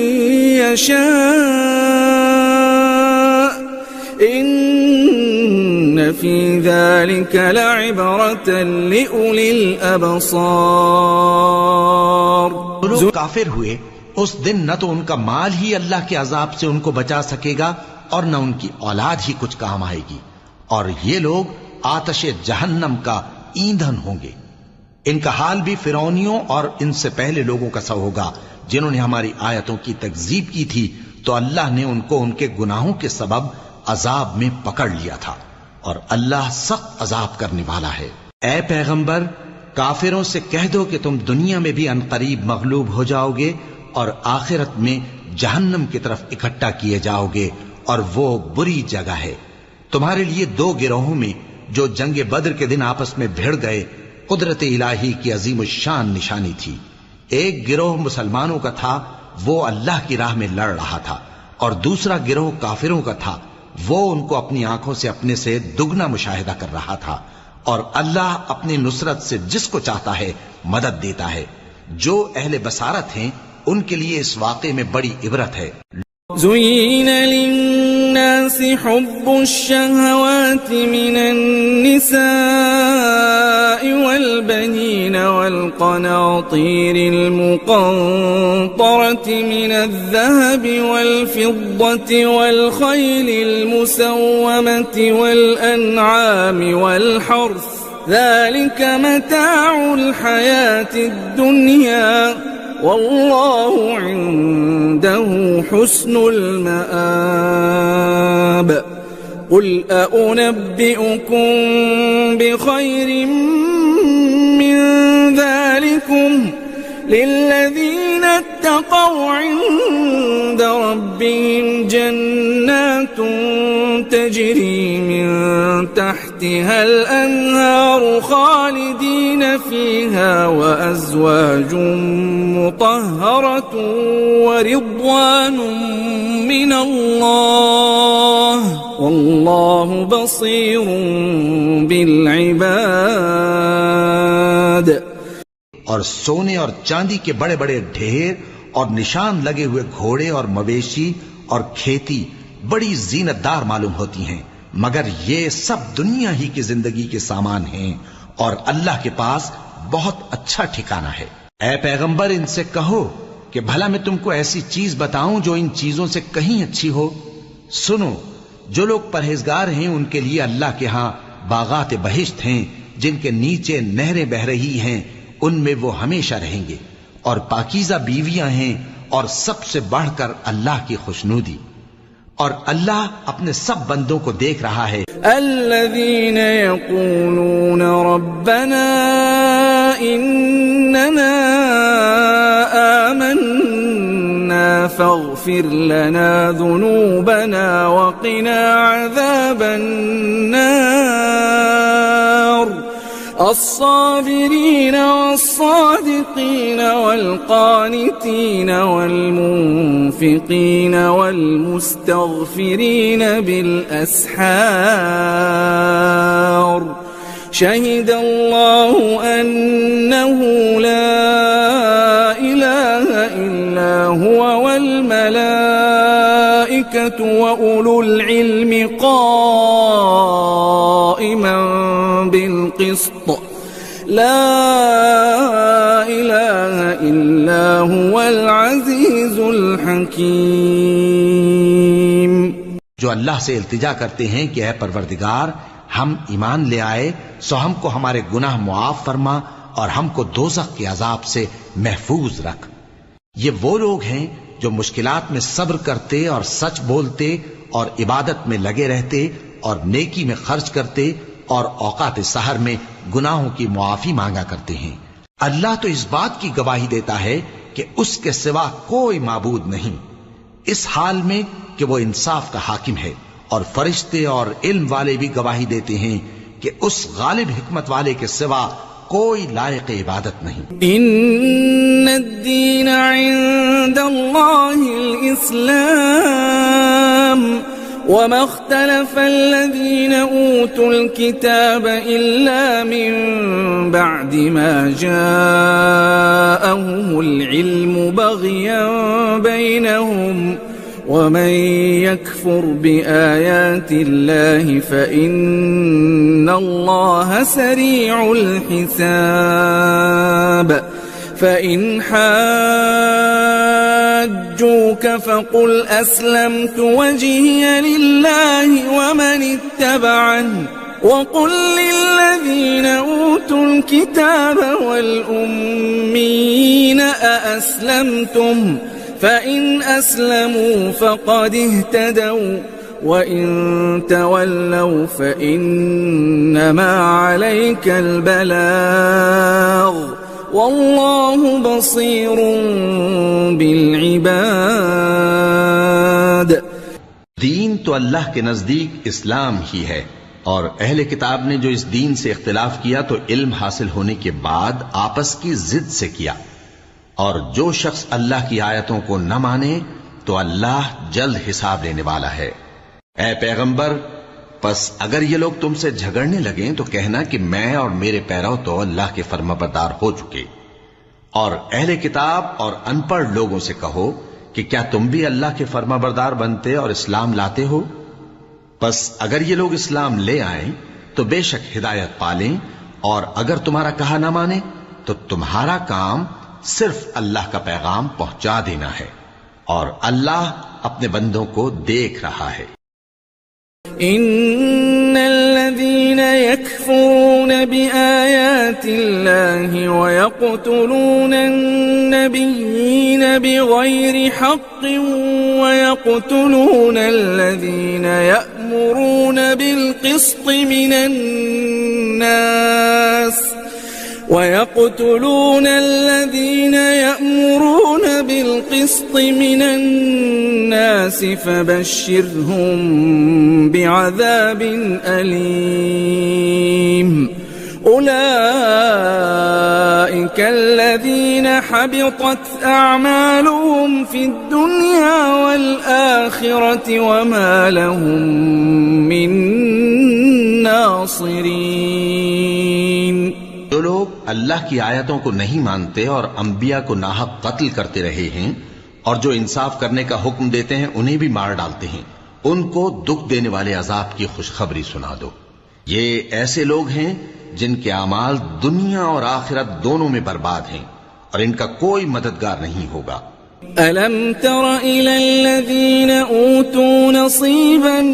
يشاء إن في ذلك لعبرة لأولي الأبصار। जो लोग काफिर हुए उस दिन न तो उनका माल ही अल्लाह के अजाब से उनको बचा सकेगा और न उनकी औलाद ही कुछ काम आएगी, और ये लोग आतशे जहन्नम का ईंधन होंगे। इनका हाल भी फिरौनियों और इनसे पहले लोगों का सा होगा जिन्होंने हमारी आयतों की तकजीब की थी, तो अल्लाह ने उनको उनके गुनाहों के सबब अजाब में पकड़ लिया था, और अल्लाह सख्त अजाब करने वाला है। ए पैगंबर, काफिरों से कह दो कि तुम दुनिया में भी अनकरीब मगलूब हो जाओगे और आखिरत में जहन्नम की तरफ इकट्ठा किए जाओगे, और वो बुरी जगह है। तुम्हारे लिए दो गिरोहों में जो जंगे बद्र के दिन आपस में भिड़ गए कुदरत इलाही की अजीम शान निशानी थी। एक गिरोह मुसलमानों का था, वो अल्लाह की राह में लड़ रहा था, और दूसरा गिरोह काफिरों का था, वो उनको अपनी आंखों से अपने से दुगना मुशाहिदा कर रहा था। और अल्लाह अपनी नुसरत से जिसको चाहता है मदद देता है। जो अहले बसारत हैं उनके लिए इस वाक़े में बड़ी इबरत है। ज़ुय्यिन लिन्नासि हुब्बुश्शहवाति मिनन्निसाइ वल्बनीन वल्क़नातीरिल मुक़न्तरति मिनज़्ज़हबि वल्फ़िद्दति वल्ख़ैलिल मुसव्वमति वल्अनआमि वल्हर्थ ज़ालिक मताउल हयातिद दुनिया वल्लाहु इंदहु हुस्नुल मआब। कुल अउनब्बिउकुम बिखैरिम मिन ज़ालिकुम लिल्लज़ीना इत्तक़ौ इंद रब्बिहिम जन्नातुन तजरी मिन तहतिहल अन्हारु खालिदीन फीहा व अज़वाजुम मुतहहरतुन व रिज़वानुम मिनल्लाह वल्लाहु बसीरुन बिल इबाद। और सोने और चांदी के बड़े बड़े ढेर और निशान लगे हुए घोड़े और मवेशी और खेती बड़ी जीनतदार मालूम होती हैं, मगर ये सब दुनिया ही की जिंदगी के सामान हैं, और अल्लाह के पास बहुत अच्छा ठिकाना है। ऐ पैगंबर, इनसे कहो कि भला मैं तुमको ऐसी चीज बताऊं जो इन चीजों से कहीं अच्छी हो। सुनो, जो लोग परहेजगार हैं उनके लिए अल्लाह के यहां बागात बहिश्त हैं जिनके नीचे नहरें बह रही हैं, उनमें वो हमेशा रहेंगे, और पाकीज़ा बीवियां हैं, और सबसे बढ़कर अल्लाह की खुशनूदी। और अल्लाह अपने सब बंदों को देख रहा है। अल्लज़ीन यक़ूलून रब्बना इन्नना आमन्ना फ़ग़फ़िर लना ज़ुनूबना वक़िना अज़ाबन नार। الصابرين والصادقين والقانتين والمنفقين والمستغفرين بالأسحار شهد الله أنه لا إله إلا هو والملائكة وأولو العلم قائما بالقسط لا إله إلا هو العزيز الحكيم। जो अल्लाह से इल्तिजा करते हैं कि ऐ परवरदिगार, हम ईमान ले आए सो हमको हमारे गुनाह मुआफ फरमा और हमको दोज़ख के अजाब से महफूज रख। ये वो लोग हैं जो मुश्किलात में सब्र करते और सच बोलते और इबादत में लगे रहते और नेकी में खर्च करते और औकात सहर में गुनाहों की मुआफी मांगा करते हैं। अल्लाह तो इस बात की गवाही देता है कि उसके सिवा कोई माबूद नहीं, इस हाल में कि वो इंसाफ का हाकिम है और फरिश्ते और इल्म वाले भी गवाही देते हैं कि उस गालिब हिकमत वाले के सिवा कोई लायक इबादत नहीं। इन्नद्दीन इंदल्लाहिल इस्लाम वमा इख्तलफल्लज़ीन ऊतुल किताब इल्ला मिन बअदि मा जाअहुमुल इल्मु बग़यन बैनहुम वमन यकफुर बिआयातिल्लाहि फ़इन्नल्लाहा सरीउल हिसाब फ़इन हाज्जूक फ़क़ुल अस्लमतु वजहिय लिल्लाहि वमन इत्तबअनी वक़ुल लिल्लज़ीन ऊतुल किताब वल उम्मीयीन अअस्लमतुम फ़इन अस्लमू फ़क़द इह्तदौ वइन तवल्लौ फ़इन्नमा अलैकल बलाग़ वल्लाहु बसीरुन बिल इबाद। दीन तो अल्लाह के नजदीक इस्लाम ही है, और अहले किताब ने जो इस दीन से इख्तिलाफ किया तो इल्म हासिल होने के बाद आपस की जिद से किया। और जो शख्स अल्लाह की आयतों को न माने तो अल्लाह जल्द हिसाब लेने वाला है। ऐ पैगंबर, बस अगर ये लोग तुमसे झगड़ने लगें तो कहना कि मैं और मेरे पैरव तो अल्लाह के फर्माबरदार हो चुके। और अहले किताब और अनपढ़ लोगों से कहो कि क्या तुम भी अल्लाह के फर्माबरदार बनते और इस्लाम लाते हो? बस अगर ये लोग इस्लाम ले आए तो बेशक हिदायत पालें, और अगर तुम्हारा कहा ना माने तो तुम्हारा काम सिर्फ अल्लाह का पैगाम पहुंचा देना है, और अल्लाह अपने बंदों को देख रहा है। इन्नल्लज़ीन यकफुरून बिआयातिल्लाहि व यक़्तुलूनन नबिय्यीन बिग़ैरि हक़्क़िन व यक़्तुलूनल्लज़ीन यअमुरून बिलक़िस्ति मिनन नास ويقتلون الذين يأمرون بالقسط من الناس فبشرهم بعذاب أليم أولئك الذين حبطت أعمالهم في الدنيا والآخرة وما لهم من नासिरीन। जो लोग अल्लाह की आयतों को नहीं मानते और अंबिया को नाहक कत्ल करते रहे हैं और जो इंसाफ करने का हुक्म देते हैं उन्हें भी मार डालते हैं, उनको दुख देने वाले अजाब की खुशखबरी सुना दो। ये ऐसे लोग हैं जिनके अमाल दुनिया और आखिरत दोनों में बर्बाद हैं और इनका कोई मददगार नहीं होगा। अलम तर इलल्लज़ीन ऊतू नसीबन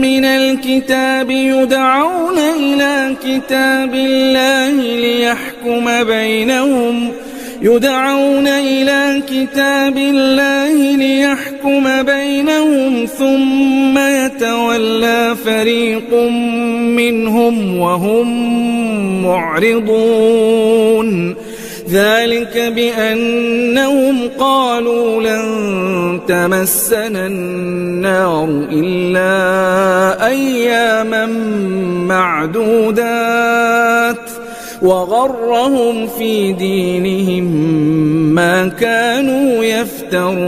मिनल किताबि युदअऊना इला किताबिल्लाहि लियहकुम बैनहुम थुम्म यतवल्ला फरीक़ुम मिनहुम वहुम मुअरिदून ذلك بأنهم قالوا لن تمسنا النار إلا أياما معدودات وغرهم في دينهم ما كانوا يفترون।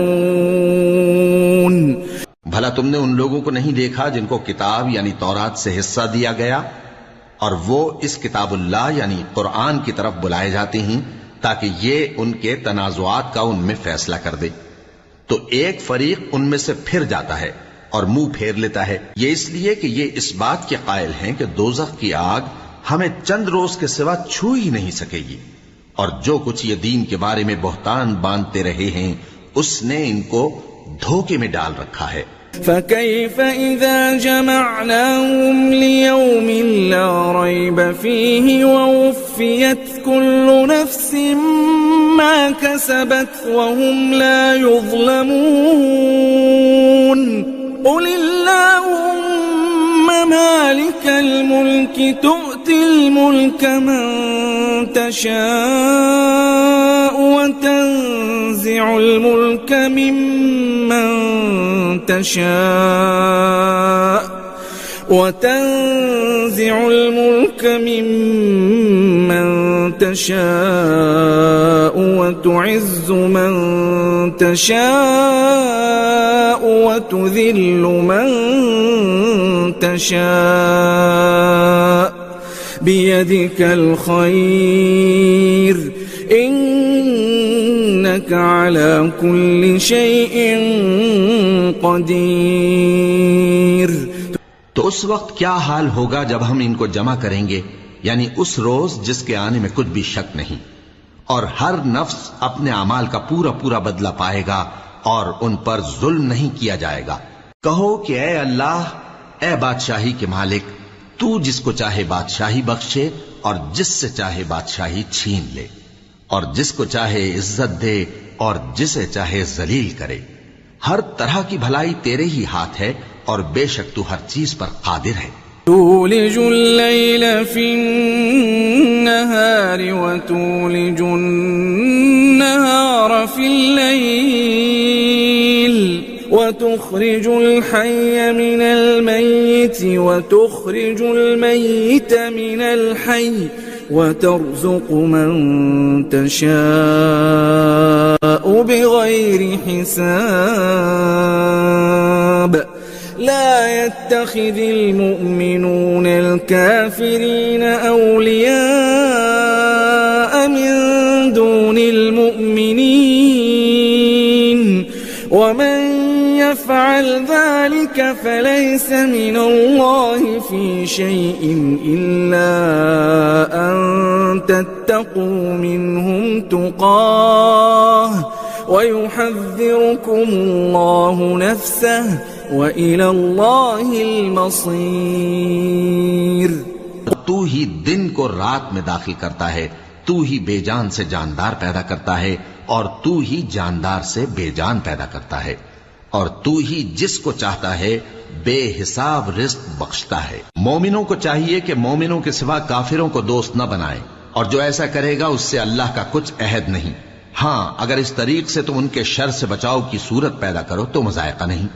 भला तुमने उन लोगों को नहीं देखा जिनको किताब यानी तौरात से हिस्सा दिया गया और वो इस किताबुल्लाह यानी कुरान की तरफ बुलाए जाते हैं ताकि ये उनके तनाजुआत का उनमें फैसला कर दे, तो एक फरीक उनमें से फिर जाता है और मुंह फेर लेता है। ये इसलिए कि ये इस बात के कायल हैं कि दोज़ख की आग हमें चंद रोज के सिवा छू ही नहीं सकेगी, और जो कुछ ये दीन के बारे में बहतान बांधते रहे हैं उसने इनको धोखे में डाल रखा है। فكيف إذا جمعناهم ليوم لا ريب فيه ووفيت كل نفس ما كسبت وهم لا يظلمون قل اللهم مالك الملك تؤتي الملك من تشاء وتنزع الملك ممن تشاء وتنزع الملك ممن تشاء وتعز من تشاء وتذل من تشاء بيدك الخير إنك على كل شيء قدير। तो उस वक्त क्या हाल होगा जब हम इनको जमा करेंगे, यानी उस रोज जिसके आने में कुछ भी शक नहीं, और हर नफ्स अपने अमाल का पूरा पूरा बदला पाएगा और उन पर जुल्म नहीं किया जाएगा। कहो कि ए अल्लाह, ए बादशाही के मालिक, तू जिसको चाहे बादशाही बख्शे और जिससे चाहे बादशाही छीन ले, और जिसको चाहे इज्जत दे और जिसे चाहे जलील करे। हर तरह की भलाई तेरे ही हाथ है और बेशक तू हर चीज पर कादिर है। تولج الليل في النهار وتولج النهار في الليل وتخرج الحي من الميت وتخرج الميت من الحي وترزق من تشاء بغير حساب لا يتخذ المؤمنون الكافرين أولياء من دون المؤمنين ومن يفعل ذلك فليس من الله في شيء إلا أن تتقوا منهم تقاه ويحذركم الله نفسه وإلى الله المصير। तू ही दिन को रात में दाखिल करता है, तू ही बेजान से जानदार पैदा करता है और तू ही जानदार से बेजान पैदा करता है, और तू ही जिसको चाहता है बेहिसाब रिज़्क बख्शता है। मोमिनों को चाहिए कि मोमिनों के सिवा काफिरों को दोस्त न बनाए, और जो ऐसा करेगा उससे अल्लाह का कुछ अहद नहीं। हाँ, अगर इस तरीक से तुम उनके शर से बचाव की सूरत पैदा करो तो मज़ायका नहीं।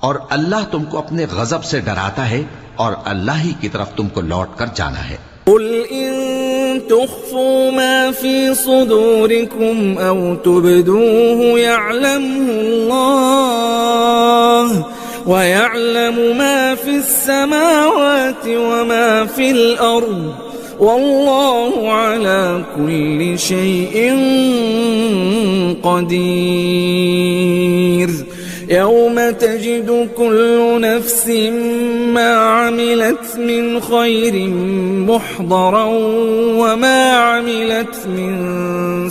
और अल्लाह तुमको अपने गजब से डराता है और अल्लाह ही की तरफ तुमको लौट कर जाना है। कुल इन तुख्फू मा फी सुदूरिकुम औ तुबदूहु यअलमुहु अल्लाह व यअलमु मा फिस समावाति व मा फिल अर्द वल्लाहु अला कुल्लि शैइन क़दीर। यौम तजिदु कुल्लु नफ्सिन मा अमिलत मिन खैरिन मुहदरन व मा अमिलत मिन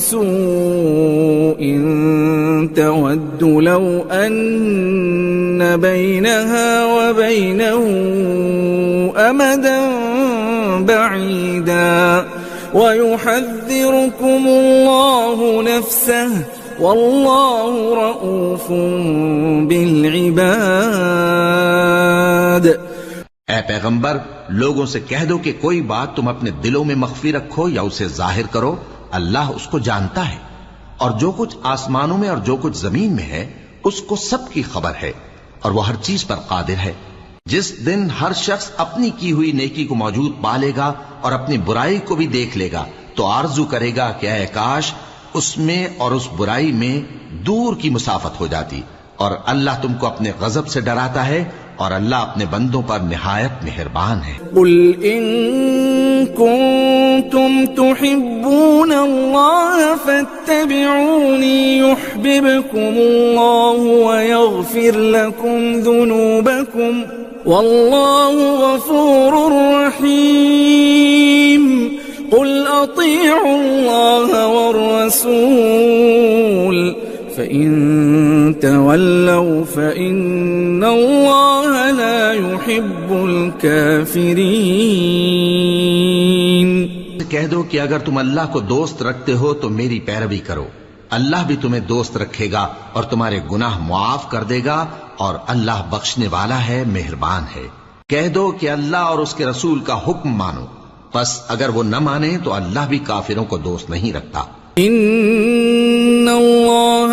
सूइन तवद्दु लौ अन्न बैनहा व बैनहु अमदन बईदा व युहद्दिरुकुमुल्लाहु नफ्सहु वल्लाहु रऊफुन बिलइबाद। ऐ पैगंबर, लोगों से कह दो कि कोई बात तुम अपने दिलों में मख्फी रखो या उसे जाहिर करो, अल्लाह उसको जानता है, और जो कुछ आसमानों में और जो कुछ जमीन में है उसको सबकी खबर है, और वह हर चीज पर कादिर है। जिस दिन हर शख्स अपनी की हुई नेकी को मौजूद पा लेगा और अपनी बुराई को भी देख लेगा तो आरजू करेगा कि ऐ काश उसमें और उस बुराई में दूर की मुसाफत हो जाती। और अल्लाह तुमको अपने गजब से डराता है और अल्लाह अपने बंदों पर निहायत मेहरबान है। कुल इन कुंतुम तुहिब्बून अल्लाह फत्तबिऊनी युहब्बिबकुमुल्लाहु व यगफिर लकुम दुनूबकुम वल्लाहु गफूरुर रहीम। कुल अतीअू अल्लाह वर्रसूल फ़इन तवल्लौ फ़इन्नल्लाह ला युहिब्बुल काफ़िरीन। कह दो कि अगर तुम अल्लाह को दोस्त रखते हो तो मेरी पैरवी करो, अल्लाह भी तुम्हें दोस्त रखेगा और तुम्हारे गुनाह मुआफ कर देगा, और अल्लाह बख्शने वाला है, मेहरबान है। कह दो कि अल्लाह और उसके रसूल का हुक्म मानो, बस अगर वो न माने तो अल्लाह भी काफिरों को दोस्त नहीं रखता। इन्नल्लाह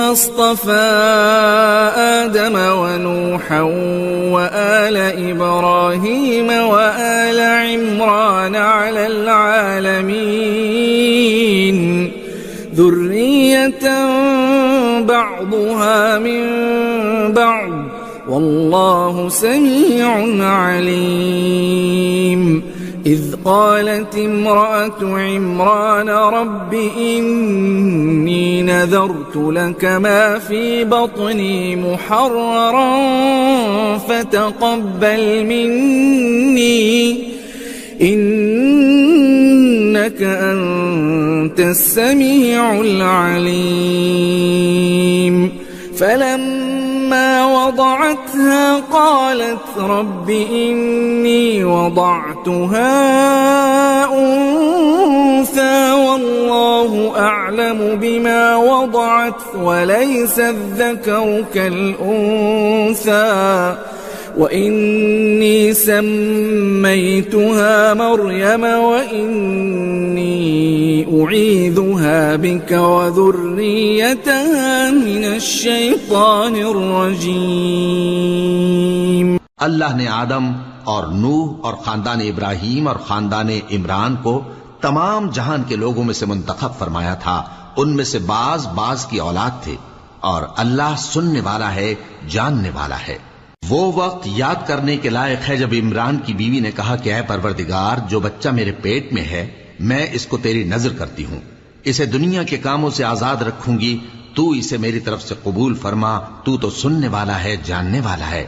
अस्तफ़ा आदम व नूहन व आल इब्राहीम بعضها من بعض والله سميع عليم إذ قالت امرأة عمران رب إني نذرت لك ما في بطني محررا فتقبل مني إنك أنت السميع العليم فلما وضعتها قالت رب إني وضعتها أنثى والله أعلم بما وضعت وليس الذكر كالأنثى وإني سميتها مريم وإني أعيذها بك وذريتها من الشيطان الرجيم। अल्लाह ने आदम और नूह और खानदान इब्राहिम और खानदान इमरान को तमाम जहान के लोगों में से मुंतखब फरमाया था। उनमें से बाज बाज की औलाद थे और अल्लाह सुनने वाला है, जानने वाला है। वो वक्त याद करने के लायक है जब इमरान की बीवी ने कहा कि ऐ परवरदिगार, जो बच्चा मेरे पेट में है मैं इसको तेरी नजर करती हूँ, इसे दुनिया के कामों से आजाद रखूंगी, तू इसे मेरी तरफ से कबूल फरमा, तू तो सुनने वाला है, जानने वाला है।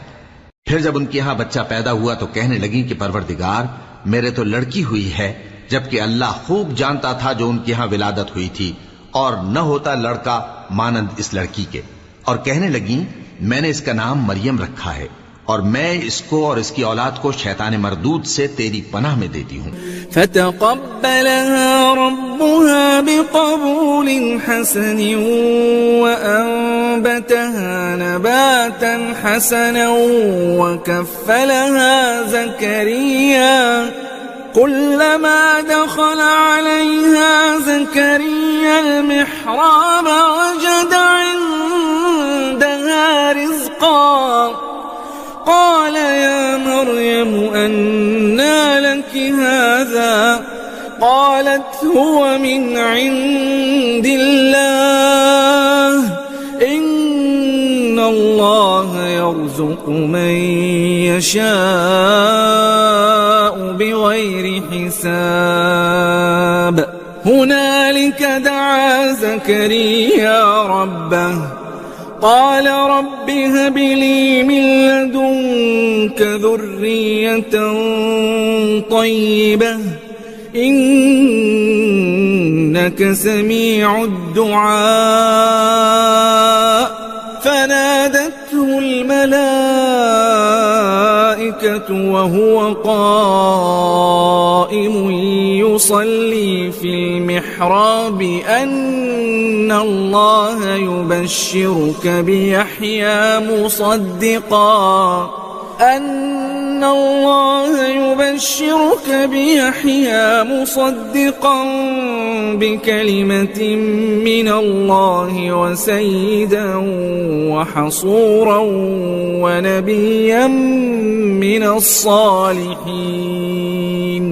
फिर जब उनके यहाँ बच्चा पैदा हुआ तो कहने लगी कि परवरदिगार, मेरे तो लड़की हुई है, जबकि अल्लाह खूब जानता था जो उनके यहाँ विलादत हुई थी, और न होता लड़का मानंद इस लड़की के। और कहने लगी, मैंने इसका नाम मरियम रखा है और मैं इसको और इसकी औलाद को शैतान मरदूद से तेरी पनाह में देती हूँ। फ़तक़ब्बलहा रब्बुहा बिक़बूलिन हसन वअन्बतहा नबातन हसनन वकफ़्फ़लहा ज़करिया कुल्लमा दख़ल अलैहा ज़करिया अल-मिहराब वजद इंदहा रिज़क़ा قال يا مريم أنى لك هذا قالت هو من عند الله إن الله يرزق من يشاء بغير حساب هنالك دعا زكريا ربه قال رب هب لي من لدنك ذرية طيبة إنك سميع الدعاء فنادته الملائكة وهو قائم يصلي في المحراب أن الله يبشرك بيحيى مصدقا بكلمة من الله وسيدا وحصورا ونبيا من الصالحين।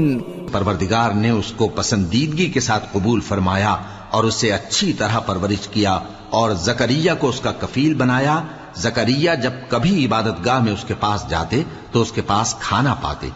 परवरदिगार ने उसको पसंदीदगी के साथ कबूल फरमाया और उसे अच्छी तरह परवरिश किया और जकरिया को उसका कफील बनाया। जकरिया जब कभी इबादतगाह में उसके पास जाते तो उसके पास खाना पाते।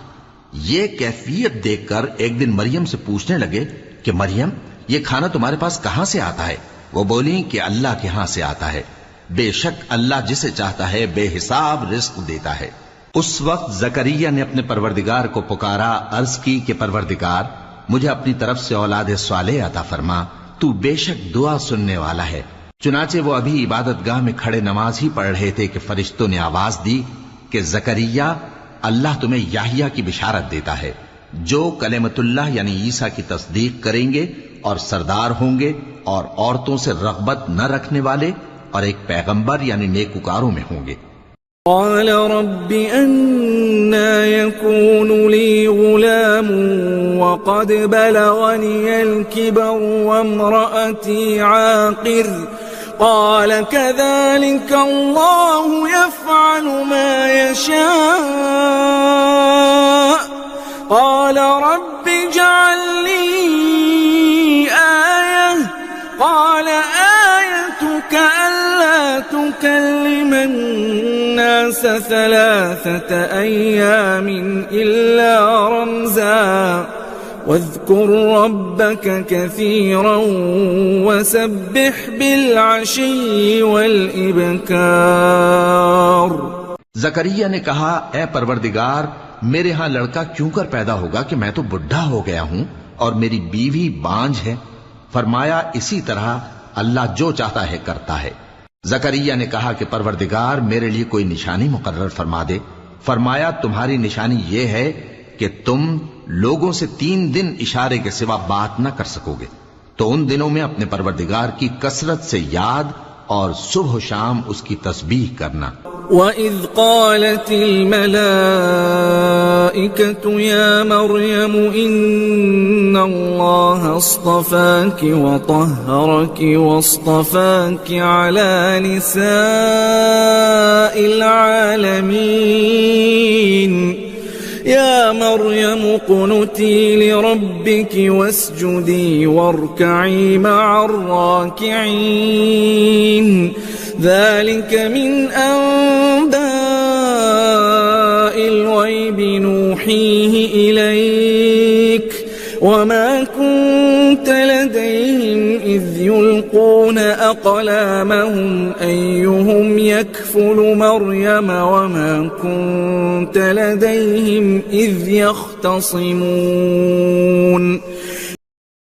ये कैफियत देखकर एक दिन मरियम से पूछने लगे कि मरियम, ये खाना तुम्हारे पास कहां से आता है? वो बोली कि अल्लाह के यहां से आता है। बेशक अल्लाह जिसे चाहता है बेहिसाब रिस्क देता है। उस वक्त जकरिया ने अपने परवरदिगार को पुकारा, अर्ज की कि परवरदिगार, मुझे अपनी तरफ से औलाद स्वालेह अता फरमा, तू बेशक दुआ सुनने वाला है। चुनाचे वो अभी इबादतगाह में खड़े नमाज ही पढ़ रहे थे कि फरिश्तों ने आवाज दी कि जकरिया, अल्लाह तुम्हें याहिया की बिशारत देता है, जो कलेमतुल्लाह यानी ईसा की तस्दीक करेंगे और सरदार होंगे और औरतों से रग़बत न रखने वाले और एक पैगंबर यानी नेकुकारों में होंगे। قال رب أنى يكون لي غلام وقد بلغني الكبر وامرأتي عاقر قال كذلك الله يفعل ما يشاء قال رب اجعل لي آية قال آية تكلم الناس 3 أيام إلا رمزا واذكر ربك كثيرا وسبح بالعشي والإبكار। जकरिया ने कहा, ए परवरदिगार, मेरे यहाँ लड़का क्यों कर पैदा होगा कि मैं तो बुढ़ा हो गया हूँ और मेरी बीवी बांझ है। फरमाया, इसी तरह अल्लाह जो चाहता है करता है। जकरिया ने कहा कि परवरदिगार, मेरे लिए कोई निशानी मुकर्रर फरमा दे। फरमाया, तुम्हारी निशानी ये है कि तुम लोगों से 3 दिन इशारे के सिवा बात न कर सकोगे। तो उन दिनों में अपने परवरदिगार की कसरत से याद और सुबह शाम उसकी तस्बीह करना। وَإِذْ قَالَتِ الْمَلَائِكَةُ يَا مَرْيَمُ إِنَّ اللَّهَ اصْطَفَاكِ وَطَهَّرَكِ وَاصْطَفَاكِ عَلَى نِسَاءِ الْعَالَمِينَ يا مريم اقنتي لربك واسجدي واركعي مع الراكعين ذلك من أنباء الغيب نوحيه إليك وما كنت لديهم إذ يلقون أقلامهم أيهم يكفل مريم وما كنت لديهم إذ يختصمون।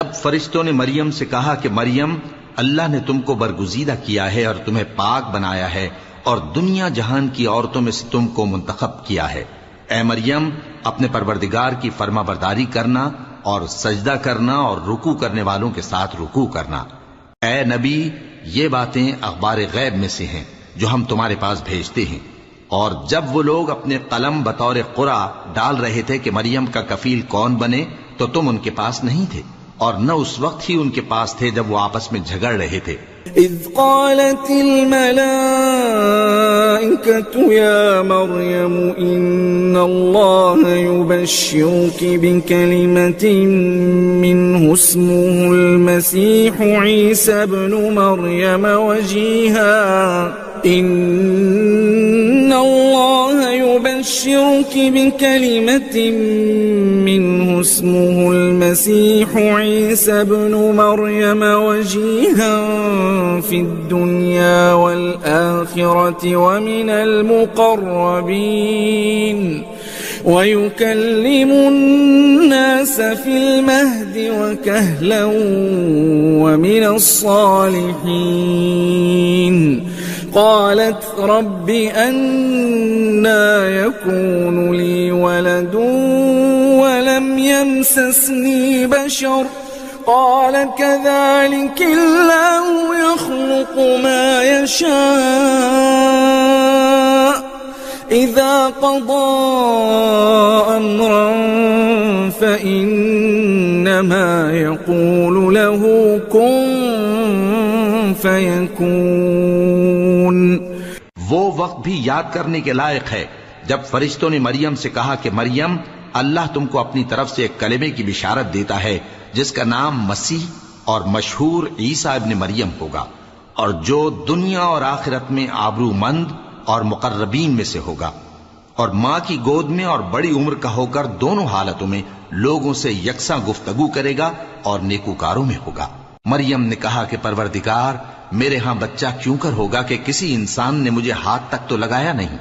अब फरिश्तों ने मरियम से कहा कि मरियम, अल्लाह ने तुमको बरगुजीदा किया है और तुम्हें पाक बनाया है और दुनिया जहान की औरतों में से तुमको मुंतखब किया है। ए मरियम, अपने परवरदिगार की फरमाबरदारी करना और सजदा करना और रुकू करने वालों के साथ रुकू करना। ए नबी, ये बातें अखबार गैब में से हैं जो हम तुम्हारे पास भेजते हैं। और जब वो लोग अपने कलम बतौर कुरा डाल रहे थे कि मरियम का कफील कौन बने, तो तुम उनके पास नहीं थे और न उस वक्त ही उनके पास थे जब वो आपस में झगड़ रहे थे। إذ قالت الملائكة يا مريم إن الله يبشرك بكلمة منه اسمه المسيح عيسى ابن مريم وجيها إن الله يبشرك بكلمة منه اسمه المسيح عيسى ابن مريم وجيها في الدنيا والآخرة ومن المقربين ويكلم الناس في المهد وكهلا ومن الصالحين قالت رب أنى يكون لي ولد ولم يمسسني بشر قال كذلك الله يخلق ما يشاء إذا قضى أمرا فإنما يقول له كن فيكون। वो वक्त भी याद करने के लायक है जब फरिश्तों ने मरियम से कहा कि मरियम, अल्लाह तुमको अपनी तरफ से एक कलेमे की बिशारत देता है जिसका नाम मसीह और मशहूर ईसा इब्न मरियम होगा और जो दुनिया और आखिरत में आबरूमंद और मुकर्रबीन में से होगा और माँ की गोद में और बड़ी उम्र का होकर दोनों हालतों में लोगों से यकसा गुफ्तगू करेगा और नेकूकारों में होगा। मरियम ने कहा कि परवरदिगार, मेरे यहाँ बच्चा क्यों कर होगा कि किसी इंसान ने मुझे हाथ तक तो लगाया नहीं।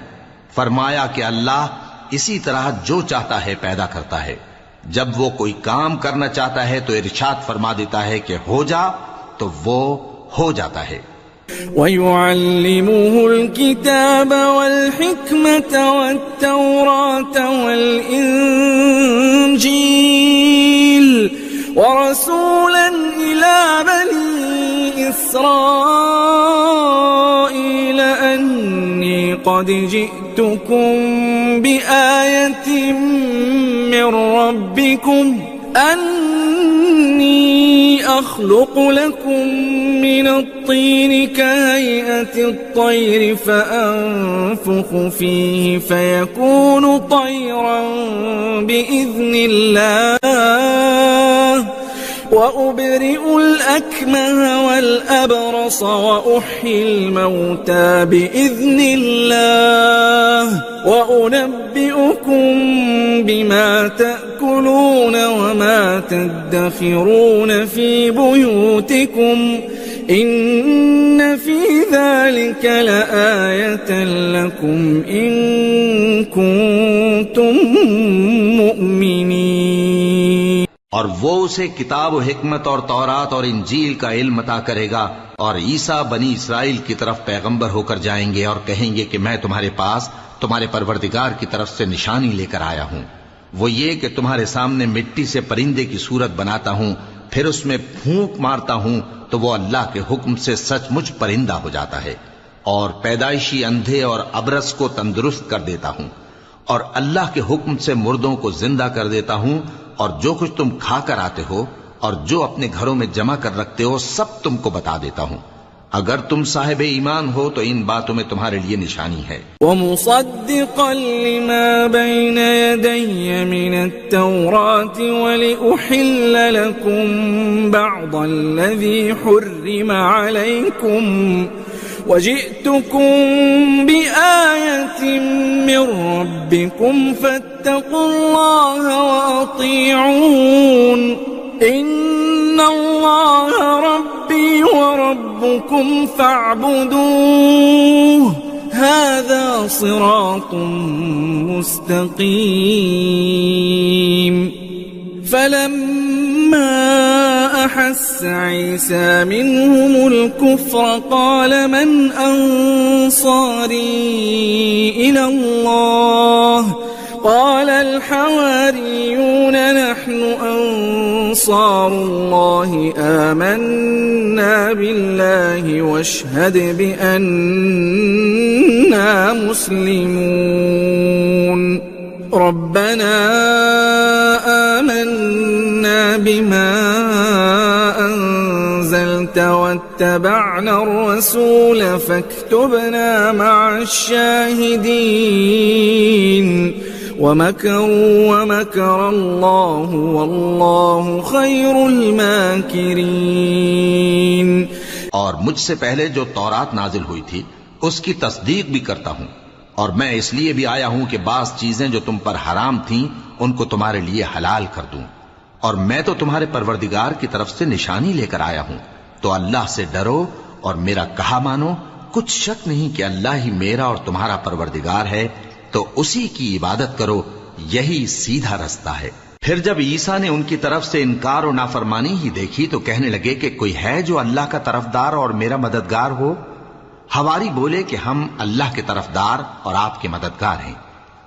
फरमाया कि अल्लाह इसी तरह जो चाहता है पैदा करता है। जब वो कोई काम करना चाहता है तो इरशाद फरमा देता है कि हो जा, तो वो हो जाता है। وَيُعَلِّمُهُ الْكِتَابَ وَالْحِكْمَةَ وَالتَّوْرَاةَ وَالْإِنْجِيلَ وَرَسُولًا إِلَى بَنِي إِسْرَائِيلَ أَنِّي قَدْ جِئْتُكُمْ بِآيَةٍ مِّن رَّبِّكُمْ أني أخلق لكم من الطين كهيئة الطير فأنفخ فيه فيكون طيرا بإذن الله وأبرئ الأكمه والأبرص وأحيي الموتى بإذن الله وأنبئكم بما تأكلون وما تدخرون في بيوتكم إن في ذلك لآية لكم إن كنتم مؤمنين। और वो उसे किताब और हिकमत और तौरात और इंजील का इल्म अता करेगा, और ईसा बनी इसराइल की तरफ पैगंबर होकर जाएंगे और कहेंगे कि मैं तुम्हारे पास तुम्हारे परवरदिगार की तरफ से निशानी लेकर आया हूँ। वो ये कि तुम्हारे सामने मिट्टी से परिंदे की सूरत बनाता हूँ, फिर उसमें फूंक मारता हूँ तो वो अल्लाह के हुक्म से सचमुच परिंदा हो जाता है, और पैदाइशी अंधे और अबरस को तंदुरुस्त कर देता हूँ, और अल्लाह के हुक्म से मुर्दों को जिंदा कर देता हूँ, और जो कुछ तुम खा कर आते हो और जो अपने घरों में जमा कर रखते हो सब तुमको बता देता हूँ। अगर तुम साहिब ईमान हो तो इन बातों में तुम्हारे लिए निशानी है। وَمُصَدِّقًا لِمَا بَيْنَ يَدَيَّ مِنَ التَّوْرَاةِ وَلِأُحِلَّ لَكُمْ بَعْضَ الَّذِي حُرِّمَ عَلَيْكُمْ وَجِئْتُكُمْ بِآيَةٍ مِّن رَّبِّكُمْ فَاتَّقُوا اللَّهَ وَأَطِيعُونِ إِنَّ اللَّهَ رَبِّي وَرَبُّكُمْ فَاعْبُدُوهُ هَذَا صِرَاطٌ مُسْتَقِيمٌ فَلَمَّا أَحَسَّ عِيسَى مِنْهُمُ الْكُفْرَ قَالَ مَنْ أَنصَارِي إِلَى اللَّهِ قال الحواريون نحن أنصار الله آمنا بالله واشهد بأننا مسلمون ربنا آمنا بما أنزلت واتبعنا الرسول فاكتبنا مع الشاهدين ومكروا ومكر الله والله خير الماكرين। और मुझसे पहले जो तौरात नाजिल हुई थी उसकी तस्दीक भी करता हूँ, और मैं इसलिए भी आया हूँ कि बाज चीजें जो तुम पर हराम थीं उनको तुम्हारे लिए हलाल कर दूं, और मैं तो तुम्हारे परवरदिगार की तरफ से निशानी लेकर आया हूँ। तो अल्लाह से डरो और मेरा कहा मानो, कुछ शक नहीं कि अल्लाह ही मेरा और तुम्हारा परवरदिगार है, तो उसी की इबादत करो, यही सीधा रास्ता है। फिर जब ईसा ने उनकी तरफ से इनकार और नाफरमानी ही देखी तो कहने लगे कि कोई है जो अल्लाह का तरफदार और मेरा मददगार हो। हवारी बोले कि हम अल्लाह के तरफदार और आपके मददगार हैं।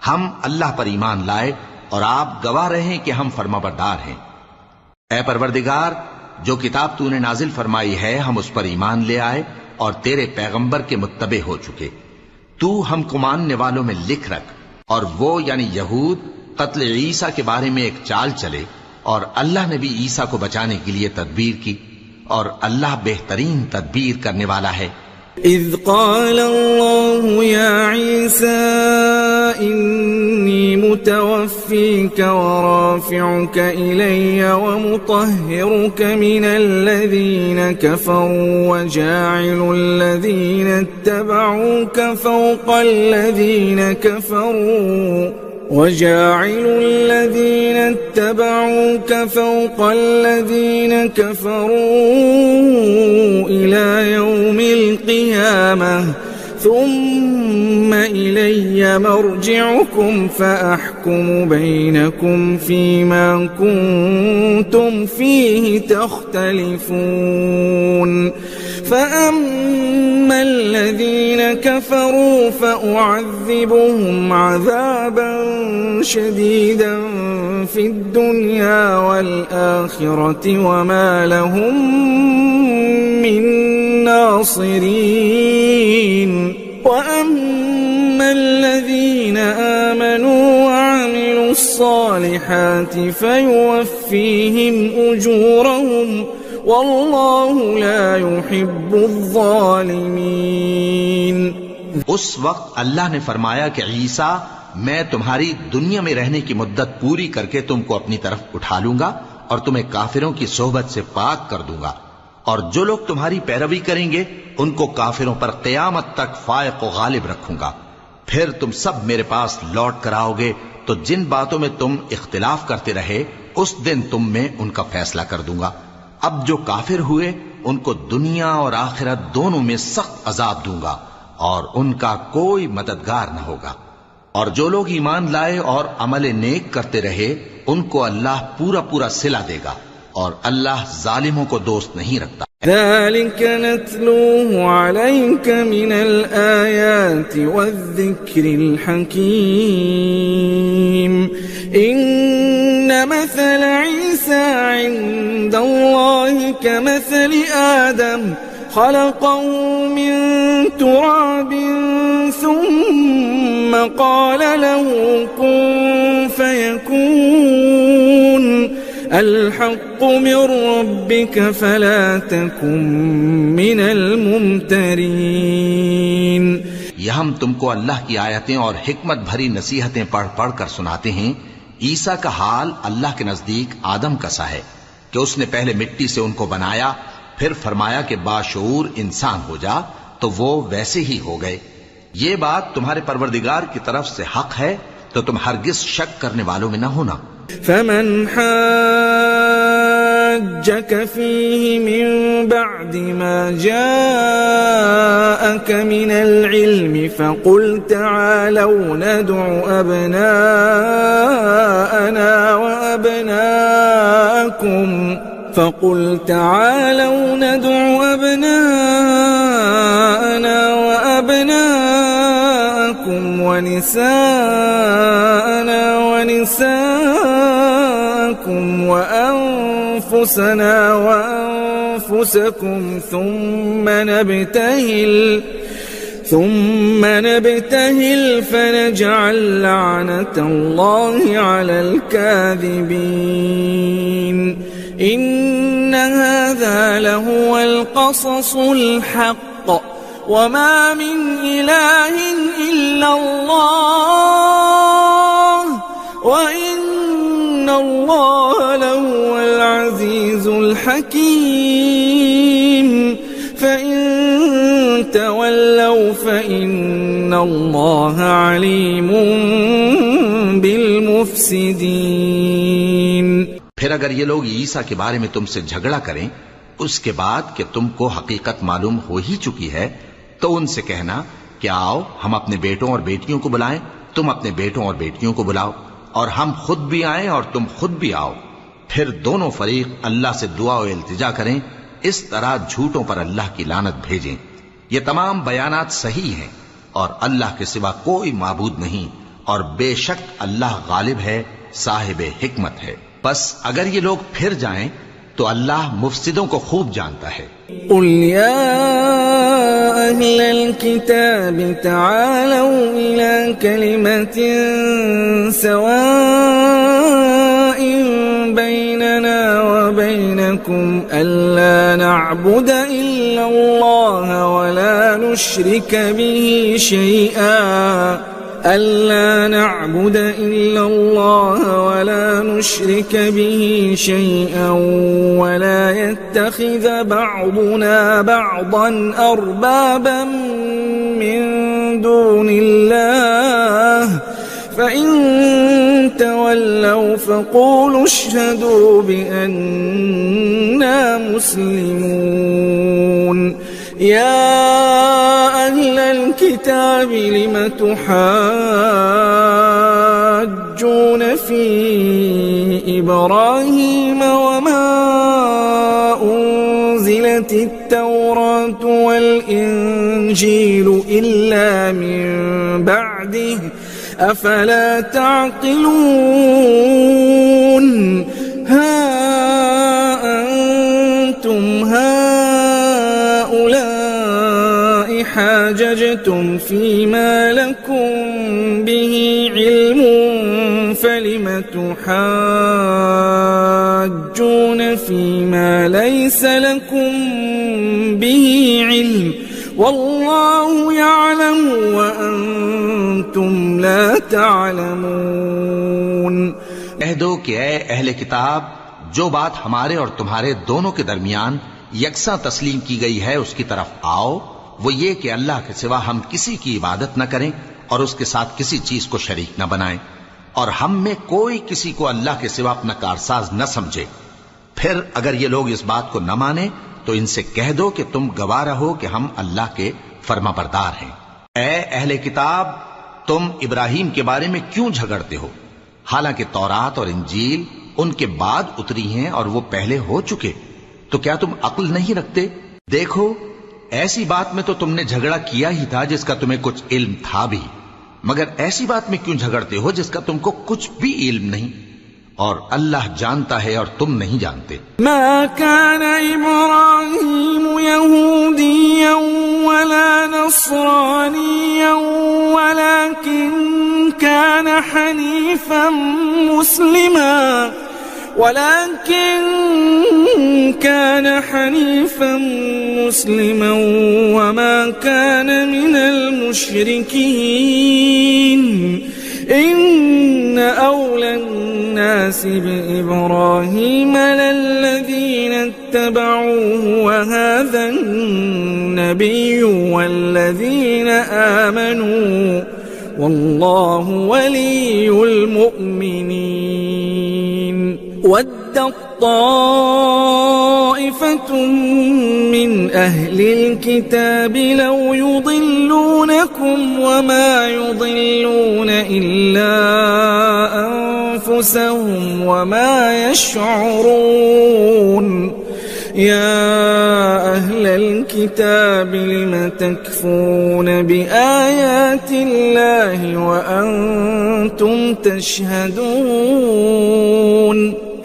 हम अल्लाह पर ईमान लाए और आप गवाह रहे कि हम फर्माबरदार हैं। ऐ परवरदिगार, जो किताब तूने नाजिल फरमाई है हम उस पर ईमान ले आए और तेरे पैगंबर के मुत्तबे हो चुके। तू हमको मानने वालों में लिख रख, और वो यानी यहूद कत्ल ईसा के बारे में एक चाल चले, और अल्लाह ने भी ईसा को बचाने के लिए तदबीर की, और अल्लाह बेहतरीन तदबीर करने वाला है। إذ قال الله يا عيسى إني متوفيك ورافعك إلي ومطهرك من الذين كفروا وجاعل الذين اتبعوك فوق الذين كفروا إلى يوم القيامة ثم إلي مرجعكم فأحكم بينكم فيما كنتم فيه تختلفون فأما الذين كفروا فأعذبهم عذابا شديدا في الدنيا والآخرة وما لهم من ناصرين وأما الذين آمنوا وعملوا الصالحات فيوفيهم أجورهم والله لا يحب الظالمين। उस वक्त अल्लाह ने फरमाया कि ईसा, मैं तुम्हारी दुनिया में रहने की मुद्दत पूरी करके तुमको अपनी तरफ उठा लूंगा और तुम्हें काफिरों की सोहबत से पाक कर दूंगा। और जो लोग तुम्हारी पैरवी करेंगे उनको काफिरों पर क़यामत तक फायक व गालिब रखूंगा। फिर तुम सब मेरे पास लौट कर आओगे तो जिन बातों में तुम इख्तिलाफ करते रहे उस दिन तुम में उनका फैसला कर दूंगा। अब जो काफिर हुए उनको दुनिया और आखिरत दोनों में सख्त अजाब दूंगा और उनका कोई मददगार न होगा। और जो लोग ईमान लाए और अमल नेक करते रहे उनको अल्लाह पूरा पूरा सिला देगा और अल्लाह जालिमों को दोस्त नहीं रखता। ذلك نتلوه عليك من الآيات والذكر الحكيم إن مثل عيسى عند الله كمثل آدم خلقه من تراب ثم قال له كن فيكون الحق من ربك فلا تكن من الممترين। यह हम तुमको अल्लाह की आयतें और हिकमत भरी नसीहतें पढ़ पढ़ कर सुनाते हैं। ईसा का हाल अल्लाह के नजदीक आदम का सा है कि उसने पहले मिट्टी से उनको बनाया, फिर फरमाया कि बाशऊर इंसान हो जा, तो वो वैसे ही हो गए। ये बात तुम्हारे परवरदिगार की तरफ से हक है, तो तुम हरगिज शक करने वालों में न होना। فمن حاجك فيه من بعد ما جاءك من العلم فقل تعالوا ندع أبناءنا وأبناءكم ونساءنا ونساءكم وأنفسنا وأنفسكم ثم نبتهل فنجعل لعنة الله على الكاذبين إن هذا لهو القصص الحق وما من إله إلا الله وإن الله لهو العزيز الحكيم فإن تولوا فإن الله عليم بالمفسدين। फिर अगर ये लोग ईसा के बारे में तुमसे झगड़ा करें उसके बाद कि तुमको हकीकत मालूम हो ही चुकी है, तो उनसे कहना कि आओ हम अपने बेटों और बेटियों को बुलाएं, तुम अपने बेटों और बेटियों को बुलाओ, और हम खुद भी आएं और तुम खुद भी आओ। फिर दोनों फरीक अल्लाह से दुआ और इल्तिजा करें, इस तरह झूठों पर अल्लाह की लानत भेजें। ये तमाम बयानात सही हैं और अल्लाह के सिवा कोई माबूद नहीं, और बेशक अल्लाह गालिब है, साहिब हिकमत है। बस अगर ये लोग फिर जाएं तो अल्लाह मुफसिदों को खूब जानता है। قل يا أهل الكتاب تعالوا إلى كلمة سواء بيننا وبينكم ألا نعبد إلا الله ولا نشرك به شيئا ولا يتخذ بعضنا بعضا أربابا من دون الله فإن تولوا فقولوا اشهدوا بأننا مسلمون يا أهل الكتاب لم تحاجون في إبراهيم وما أنزلت التوراة والإنجيل إلا من بعده أفلا تعقلون ها أنتم هؤلاء حاججتم فيما لكم به علم فلم تحاجون فيما ليس لكم به علم والله يعلم وأنتم لا تعلمون। कह दो कि ऐ अहले किताब, जो बात हमारे और तुम्हारे दोनों के दरमियान यकसा तस्लीम की गई है उसकी तरफ आओ, वो ये कि अल्लाह के सिवा हम किसी की इबादत न करें और उसके साथ किसी चीज को शरीक न बनाएं, और हम में कोई किसी को अल्लाह के सिवा अपना कारसाज न समझे। फिर अगर ये लोग इस बात को न माने तो इनसे कह दो कि तुम गवाह रहो कि हम अल्लाह के फर्माबरदार हैं। ऐ अहले किताब, तुम इब्राहिम के बारे में क्यों झगड़ते हो? हालांकि तौरात और इंजील उनके बाद उतरी हैं और वो पहले हो चुके, तो क्या तुम अक्ल नहीं रखते? देखो, ऐसी बात में तो तुमने झगड़ा किया ही था जिसका तुम्हें कुछ इल्म था भी, मगर ऐसी बात में क्यों झगड़ते हो जिसका तुमको कुछ भी इल्म नहीं? और अल्लाह जानता है और तुम नहीं जानते। मा काना इब्राहीम यहूदिय्यन वला नस्रानिय्यन वलाकिन काना हनीफन मुस्लिमा वमा काना मिनल मुशरिकीन। इन्न औला الناس بإبراهيم للذين اتبعوه وهذا النبي والذين آمنوا والله ولي المؤمنين ود طائفة من أهل الكتاب لو يضلونكم وما يضلون إلا أنفسهم وما يشعرون يا أهل الكتاب لم تكفرون بآيات الله وأنتم تشهدون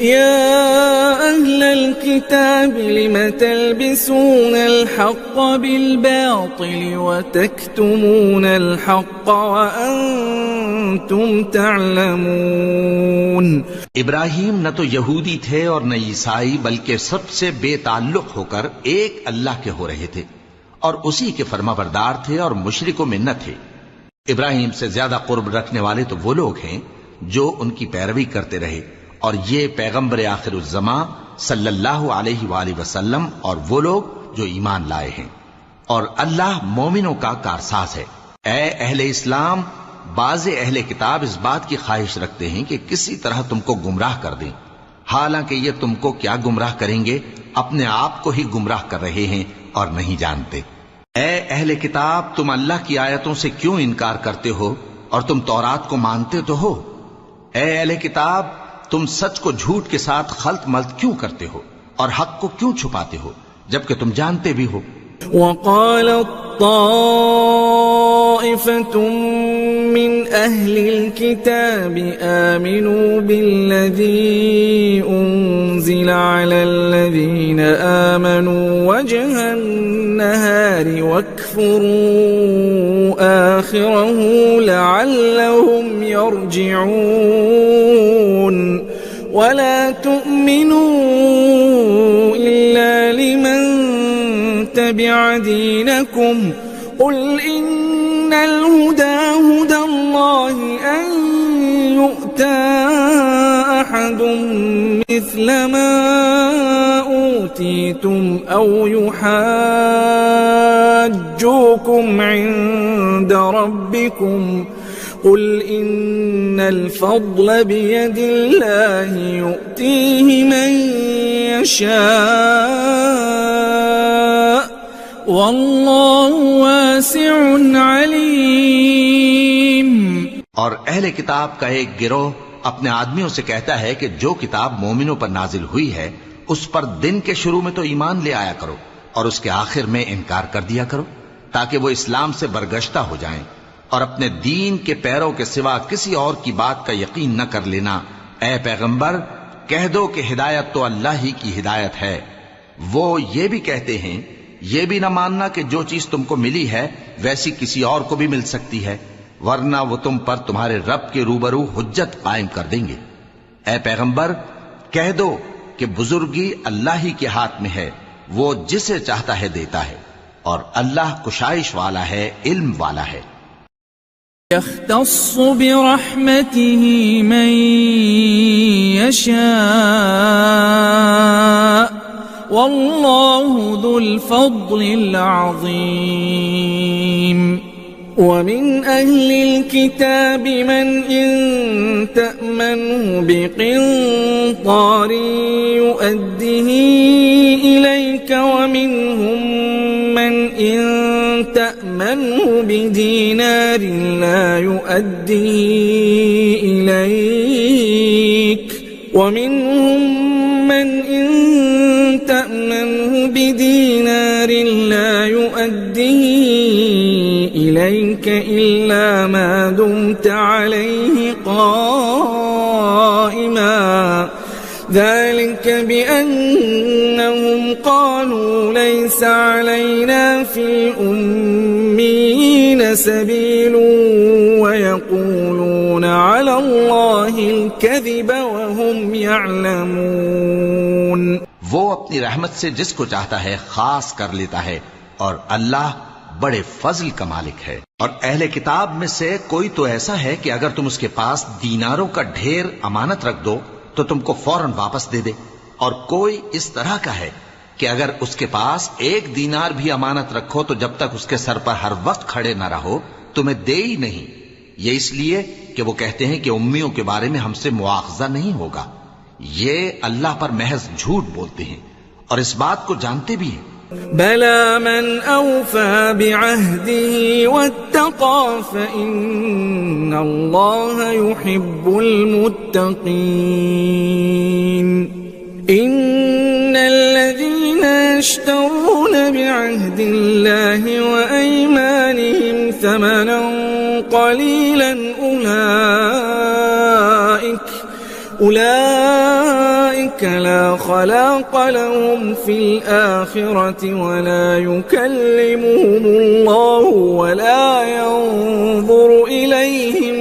يا أهل الكتاب لم تلبسون الحق بالباطل وتكتمون الحق وأنتم تعلمون। इब्राहिम न तो यहूदी थे और न ईसाई, बल्कि सबसे बेताल्लुक होकर एक अल्लाह के हो रहे थे और उसी के फर्माबरदार थे और मुशरिकों में न थे। इब्राहिम से ज्यादा कुर्ब रखने वाले तो वो लोग हैं जो उनकी पैरवी करते रहे, और ये पैगंबर आखिरुज़्ज़मा सल्लल्लाहु अलैहि वसल्लम और वो लोग जो ईमान लाए हैं, और अल्लाह मोमिनों का कारसाज है। ऐ अहले इस्लाम, बाज़े अहले किताब इस बात की ख्वाहिश रखते हैं कि किसी तरह तुमको गुमराह कर दें, हालांकि ये तुमको क्या गुमराह करेंगे, अपने आप को ही गुमराह कर रहे हैं और नहीं जानते। ऐ अहले किताब, तुम अल्लाह की आयतों से क्यों इनकार करते हो और तुम तौरात को मानते तो हो? ऐ अहले किताब, तुम सच को झूठ के साथ खल्त मल्त क्यों करते हो और हक को क्यों छुपाते हो जबकि तुम जानते भी हो? वक़ालत ताइफ़तुम मिन अहलिल किताबि आमिनू बिल्लज़ी उन्ज़िला अलल्लज़ीना आमनू वजहन नहारि वक्फुरू आखिरहू लअल्लहुम यरजिऊन वला तुअमिनू इल्ला लिमन तबिअ दीनकुम कुल इन्नल हुदा हुदल्लाहि अन यु'ता अहदुम मिस्ल मा ऊतीतुम औ युहाज्जुकुम इन्द रब्बिकुम कुल इन्नल फضल बियदिल्लाहि यु'तीहि मन यशा वल्लाहु वासिउन अलीम। और अहले किताब का एक गिरोह अपने आदमियों से कहता है कि जो किताब मोमिनों पर नाजिल हुई है उस पर दिन के शुरू में तो ईमान ले आया करो और उसके आखिर में इनकार कर दिया करो, ताकि वो इस्लाम से बरगश्ता हो जाएं, और अपने दीन के पैरों के सिवा किसी और की बात का यकीन न कर लेना। ऐ पैगंबर, कह दो कि हिदायत तो अल्लाह ही की हिदायत है। वो ये भी कहते हैं, ये भी न मानना कि जो चीज तुमको मिली है वैसी किसी और को भी मिल सकती है, वरना वो तुम पर तुम्हारे रब के रूबरू हुज्जत कायम कर देंगे। ऐ पैगंबर, कह दो कि बुजुर्गी अल्लाह ही के हाथ में है, वो जिसे चाहता है देता है, और अल्लाह कुशाइश वाला है, इल्म वाला है। يختص برحمته من يشاء والله ذو الفضل العظيم ومن أهل الكتاب من إن تأمنه بقنطار يؤده إليك ومنهم من إن تأمنه بدينار لا يؤديه إليك ومنهم من إن تأمنه بدينار لا يؤديه إليك إلا ما دمت عليه قائما ذلك بأنهم قالوا ليس علينا في الأميين سبيل ويقولون على الله الكذب وهم يعلمون। वो अपनी रहमत से जिसको चाहता है खास कर लेता है और अल्लाह बड़े फजल का मालिक है। और अहले किताब में से कोई तो ऐसा है कि अगर तुम उसके पास दीनारों का ढेर अमानत रख दो तो तुमको फौरन वापस दे दे, और कोई इस तरह का है कि अगर उसके पास एक दीनार भी अमानत रखो तो जब तक उसके सर पर हर वक्त खड़े न रहो तुम्हें दे ही नहीं। ये इसलिए कि वो कहते हैं कि उम्मियों के बारे में हमसे मुआवजा नहीं होगा। ये अल्लाह पर महज झूठ बोलते हैं और इस बात को जानते भी हैं। बला मन औफा बिअहदिही वत्तक़ा फ़इन्नल्लाह युहिब्बुल मुत्तक़ीन। इन्नल्लज़ीना यश्तरून बिअहदिल्लाहि व अयमानिहिम थमनन क़लीलन उलाइक ला खलाक़ लहुम फिल आखिरति वला युकल्लिमुहुमुल्लाहु वला यंज़ुरु इलैहिम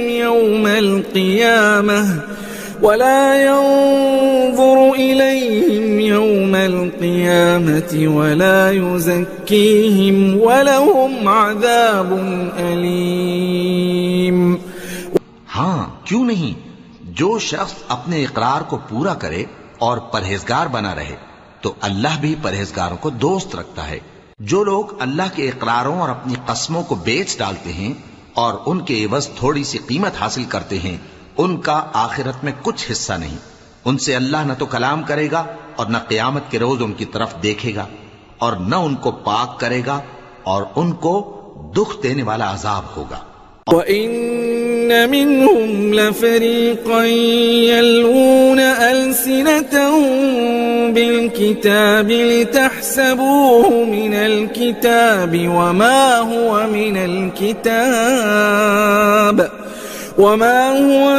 यौमल क़ियामति वला युज़क्कीहिम वलहुम अज़ाबुन अलीम। हाँ, क्यों नहीं, जो शख्स अपने इकरार को पूरा करे और परहेजगार बना रहे तो अल्लाह भी परहेजगारों को दोस्त रखता है। जो लोग अल्लाह के इकरारों और अपनी कसमों को बेच डालते हैं और उनके एवज थोड़ी सी कीमत हासिल करते हैं उनका आखिरत में कुछ हिस्सा नहीं। उनसे अल्लाह न तो कलाम करेगा और न क़यामत के रोज उनकी तरफ देखेगा और न उनको पाक करेगा और उनको दुख देने वाला अजाब होगा। وَإِنَّ مِنْهُمْ لَفَرِيقًا يَلْوُونَ أَلْسِنَتَهُم بِالْكِتَابِ لِتَحْسَبُوهُ مِنَ الْكِتَابِ وَمَا هُوَ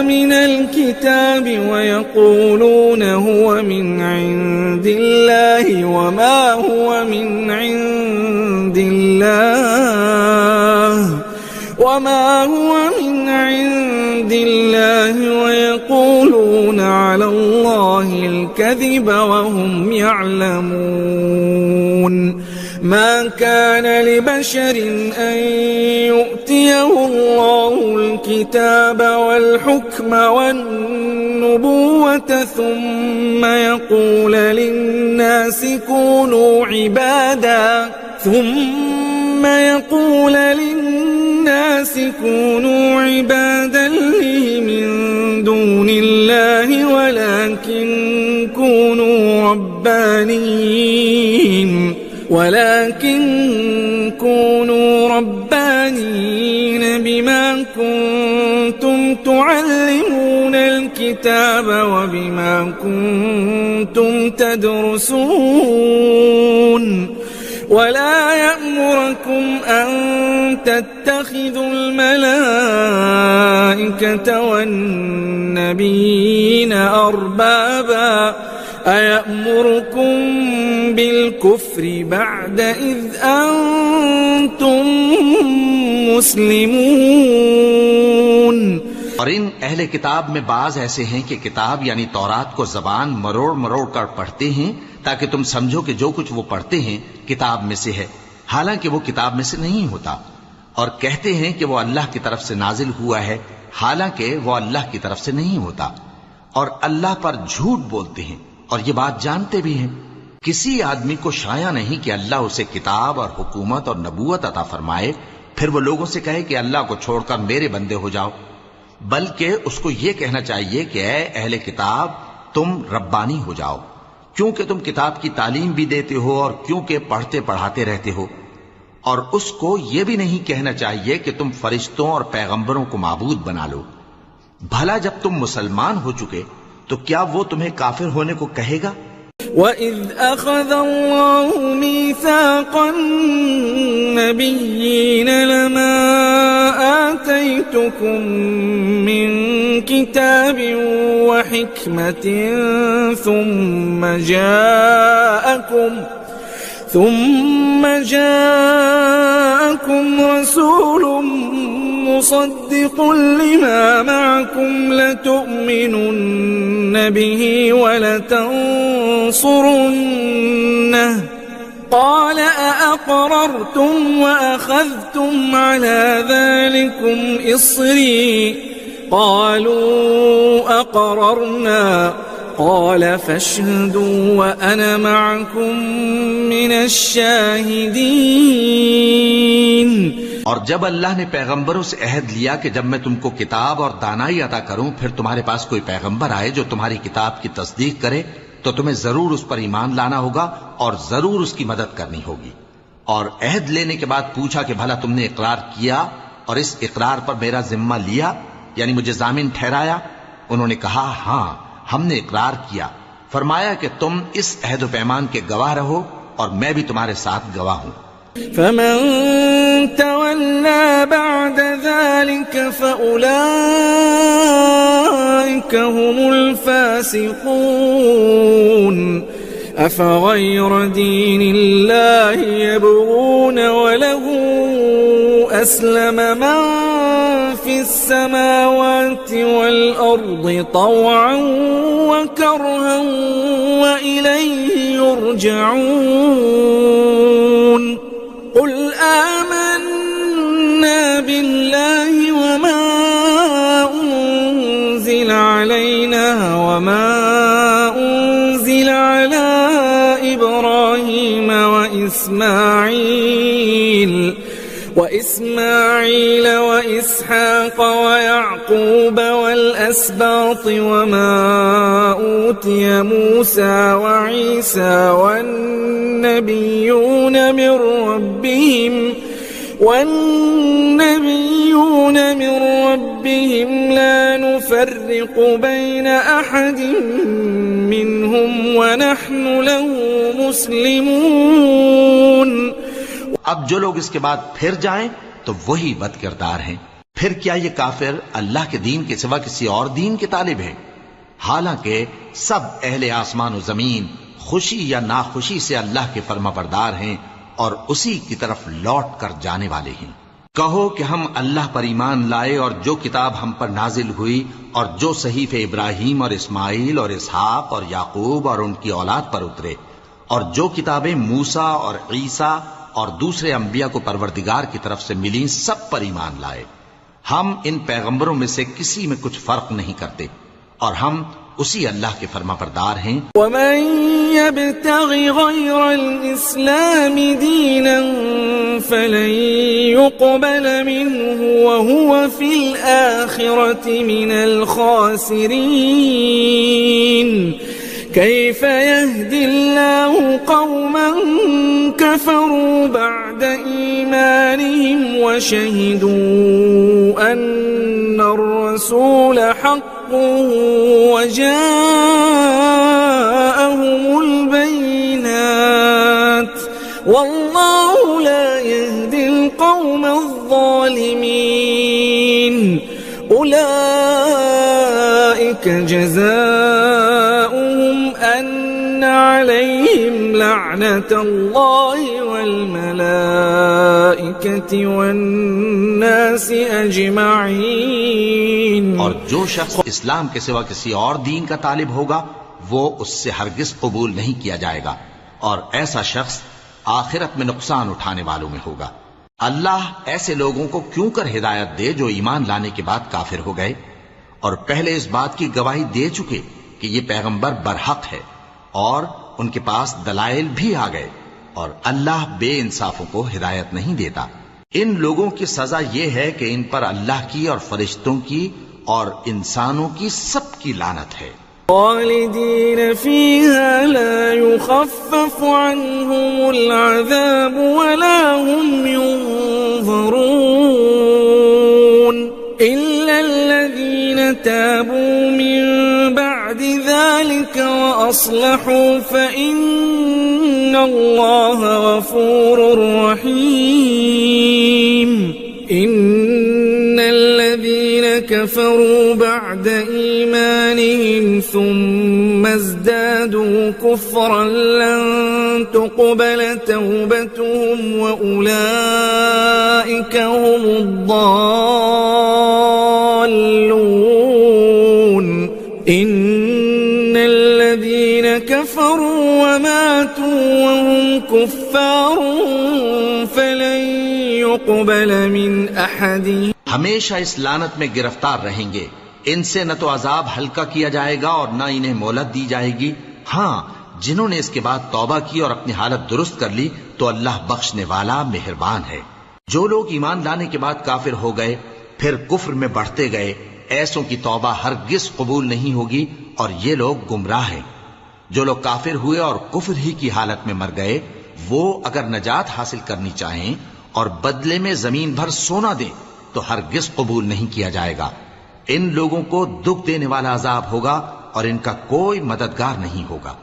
مِنَ الْكِتَابِ وَيَقُولُونَ هُوَ مِنْ عِندِ اللَّهِ وَمَا هُوَ مِنْ عِندِ اللَّهِ وَيَقُولُونَ عَلَى اللَّهِ الْكَذِبَ وَهُمْ يَعْلَمُونَ ما كان لبشر أن يؤتيه الله الكتاب والحكم والنبوة ثم يقول للناس كونوا عبادا لي من دون الله ولكن كونوا ربانيين بما كنتم تعلمون الكتاب وبما كنتم تدرسون ولا يأمركم أن تتخذوا الملائكة والنبيين أربابا أيأمركم بالكفر بعد إذ أنتم मुस्लिमून। और इन अहले किताब में बाज ऐसे हैं कि किताब यानी तौरात को जबान मरोड़ मरोड़ कर पढ़ते हैं ताकि तुम समझो कि जो कुछ वो पढ़ते हैं किताब में से है, हालांकि वो किताब में से नहीं होता। और कहते हैं कि वो अल्लाह की तरफ से नाजिल हुआ है, हालांकि वो अल्लाह की तरफ से नहीं होता, और अल्लाह पर झूठ बोलते हैं और ये बात जानते भी हैं। किसी आदमी को शाया नहीं कि अल्लाह उसे किताब और हुकूमत और नबूवत अता फरमाए, फिर वो लोगों से कहे कि अल्लाह को छोड़कर मेरे बंदे हो जाओ, बल्कि उसको ये कहना चाहिए कि ऐ अहले किताब, तुम रब्बानी हो जाओ, क्योंकि तुम किताब की तालीम भी देते हो और क्योंकि पढ़ते पढ़ाते रहते हो। और उसको ये भी नहीं कहना चाहिए कि तुम फरिश्तों और पैगंबरों को माबूद बना लो। भला जब तुम मुसलमान हो चुके तो क्या वो तुम्हें काफिर होने को कहेगा? وَإِذْ أَخَذَ اللَّهُ مِيثَاقَ النَّبِيِّينَ لَمَا آتَيْتُكُم مِّن كِتَابٍ وَحِكْمَةٍ ثُمَّ جاءكم رسول مصدق لما معكم لتؤمنن به ولتنصرنه قال أأقررتم وأخذتم على ذلكم إصري قالوا أقررنا قال فاشهدوا وأنا معكم من الشاهدين। और जब अल्लाह ने पैगंबरों से अहद लिया कि जब मैं तुमको किताब और दानाई अता करूं, फिर तुम्हारे पास कोई पैगंबर आए जो तुम्हारी किताब की तस्दीक करे, तो तुम्हें जरूर उस पर ईमान लाना होगा और जरूर उसकी मदद करनी होगी। और अहद लेने के बाद पूछा कि भला तुमने इकरार किया और इस इकरार पर मेरा जिम्मा लिया, यानी मुझे जामिन ठहराया? उन्होंने कहा, हाँ, हमने इकरार किया। फरमाया कि तुम इस अहद पैमान के गवाह रहो और मैं भी तुम्हारे साथ गवाह हूं। فمن تولى بعد ذلك فأولئك هم الفاسقون أفغير دين الله يبغون وله أسلم من في السماوات والأرض طوعا وكرها وإليه يرجعون قل آمنا بالله وما أنزل علينا وما أنزل على إبراهيم وإسماعيل وإسحاق ويعقوب والأسباط وما أوتي موسى وعيسى والنبيون من ربهم لا نفرق بين أحد منهم ونحن له مسلمون। अब जो लोग इसके बाद फिर जाएं तो वही बद किरदार हैं। फिर क्या ये काफिर अल्लाह के दीन के सिवा किसी और दीन के तालिब हैं? हालांकि सब अहले आसमान और जमीन खुशी या नाखुशी से अल्लाह के फरमाबरदार हैं और उसी की तरफ लौट कर जाने वाले हैं। कहो कि हम अल्लाह पर ईमान लाए और जो किताब हम पर नाजिल हुई और जो सहीफे इब्राहीम और इस्माइल और इसहाक और याकूब और उनकी औलाद पर उतरे और जो किताबें मूसा और ईसा और दूसरे अंबिया को परवरदिगार की तरफ से मिली, सब पर ईमान लाए। हम इन पैगंबरों में से किसी में कुछ फर्क नहीं करते और हम उसी अल्लाह के फरमाबरदार हैं। वमन यब्तगि गैरल इस्लाम दीनन फलन युक़बल मिन्हु वहुव फिल आखिरति मिनल खासिरीन। कैफ़ यहदिल्लाहु क़ौमन कफ़रू बअद ईमानिहिम वशहिदू अन्नर रसूल हक़्क़ुन वजाअहुमुल बय्यिनात वल्लाहु ला यहदिल क़ौमज़ ज़ालिमीन। उलाइक जज़ाउहुम अन्न अलैहिम लअनतुल्लाहि वल मलाइकति वन्नासि अजमईन। और जो शख्स इस्लाम के सिवा किसी और दीन का तालिब होगा वो उससे हरगिज कबूल नहीं किया जाएगा और ऐसा शख्स आखिरत में नुकसान उठाने वालों में होगा। अल्लाह ऐसे लोगों को क्यों कर हिदायत दे जो ईमान लाने के बाद काफिर हो गए और पहले इस बात की गवाही दे चुके कि ये पैगंबर बरहक है और उनके पास दलाइल भी आ गए, और अल्लाह बेइंसाफों को हिदायत नहीं देता। इन लोगों की सजा यह है कि इन पर अल्लाह की और फरिश्तों की और इंसानों की सबकी लानत है। खालिदीन फीहा ला युखफ्फफ़ु अन्हुमुल अज़ाब वला हुम युनज़रून इल्ला अल्लज़ीन ताबू मिन बअदि ज़ालिका व अस्लहू फ़इन्नल्लाह गफ़ूरुर रहीम। كفروا بعد إيمانهم ثم ازدادوا كفرا لن تقبل توبتهم وأولئك هم الضالون إن الذين كفروا وماتوا وهم كفار فلن يقبل من أحدهم हमेशा इस लानत में गिरफ्तार रहेंगे। इनसे न तो अजाब हल्का किया जाएगा और न इन्हें मोहलत दी जाएगी। हाँ, जिन्होंने इसके बाद तौबा की और अपनी हालत दुरुस्त कर ली तो अल्लाह बख्शने वाला मेहरबान है। जो लोग ईमान लाने के बाद काफिर हो गए फिर कुफ्र में बढ़ते गए, ऐसों की तौबा हरगिज कबूल नहीं होगी और ये लोग गुमराह हैं। जो लोग काफिर हुए और कुफ्र ही की हालत में मर गए, वो अगर नजात हासिल करनी चाहें और बदले में जमीन भर सोना दें तो हरगिज कबूल नहीं किया जाएगा। इन लोगों को दुख देने वाला अजाब होगा और इनका कोई मददगार नहीं होगा।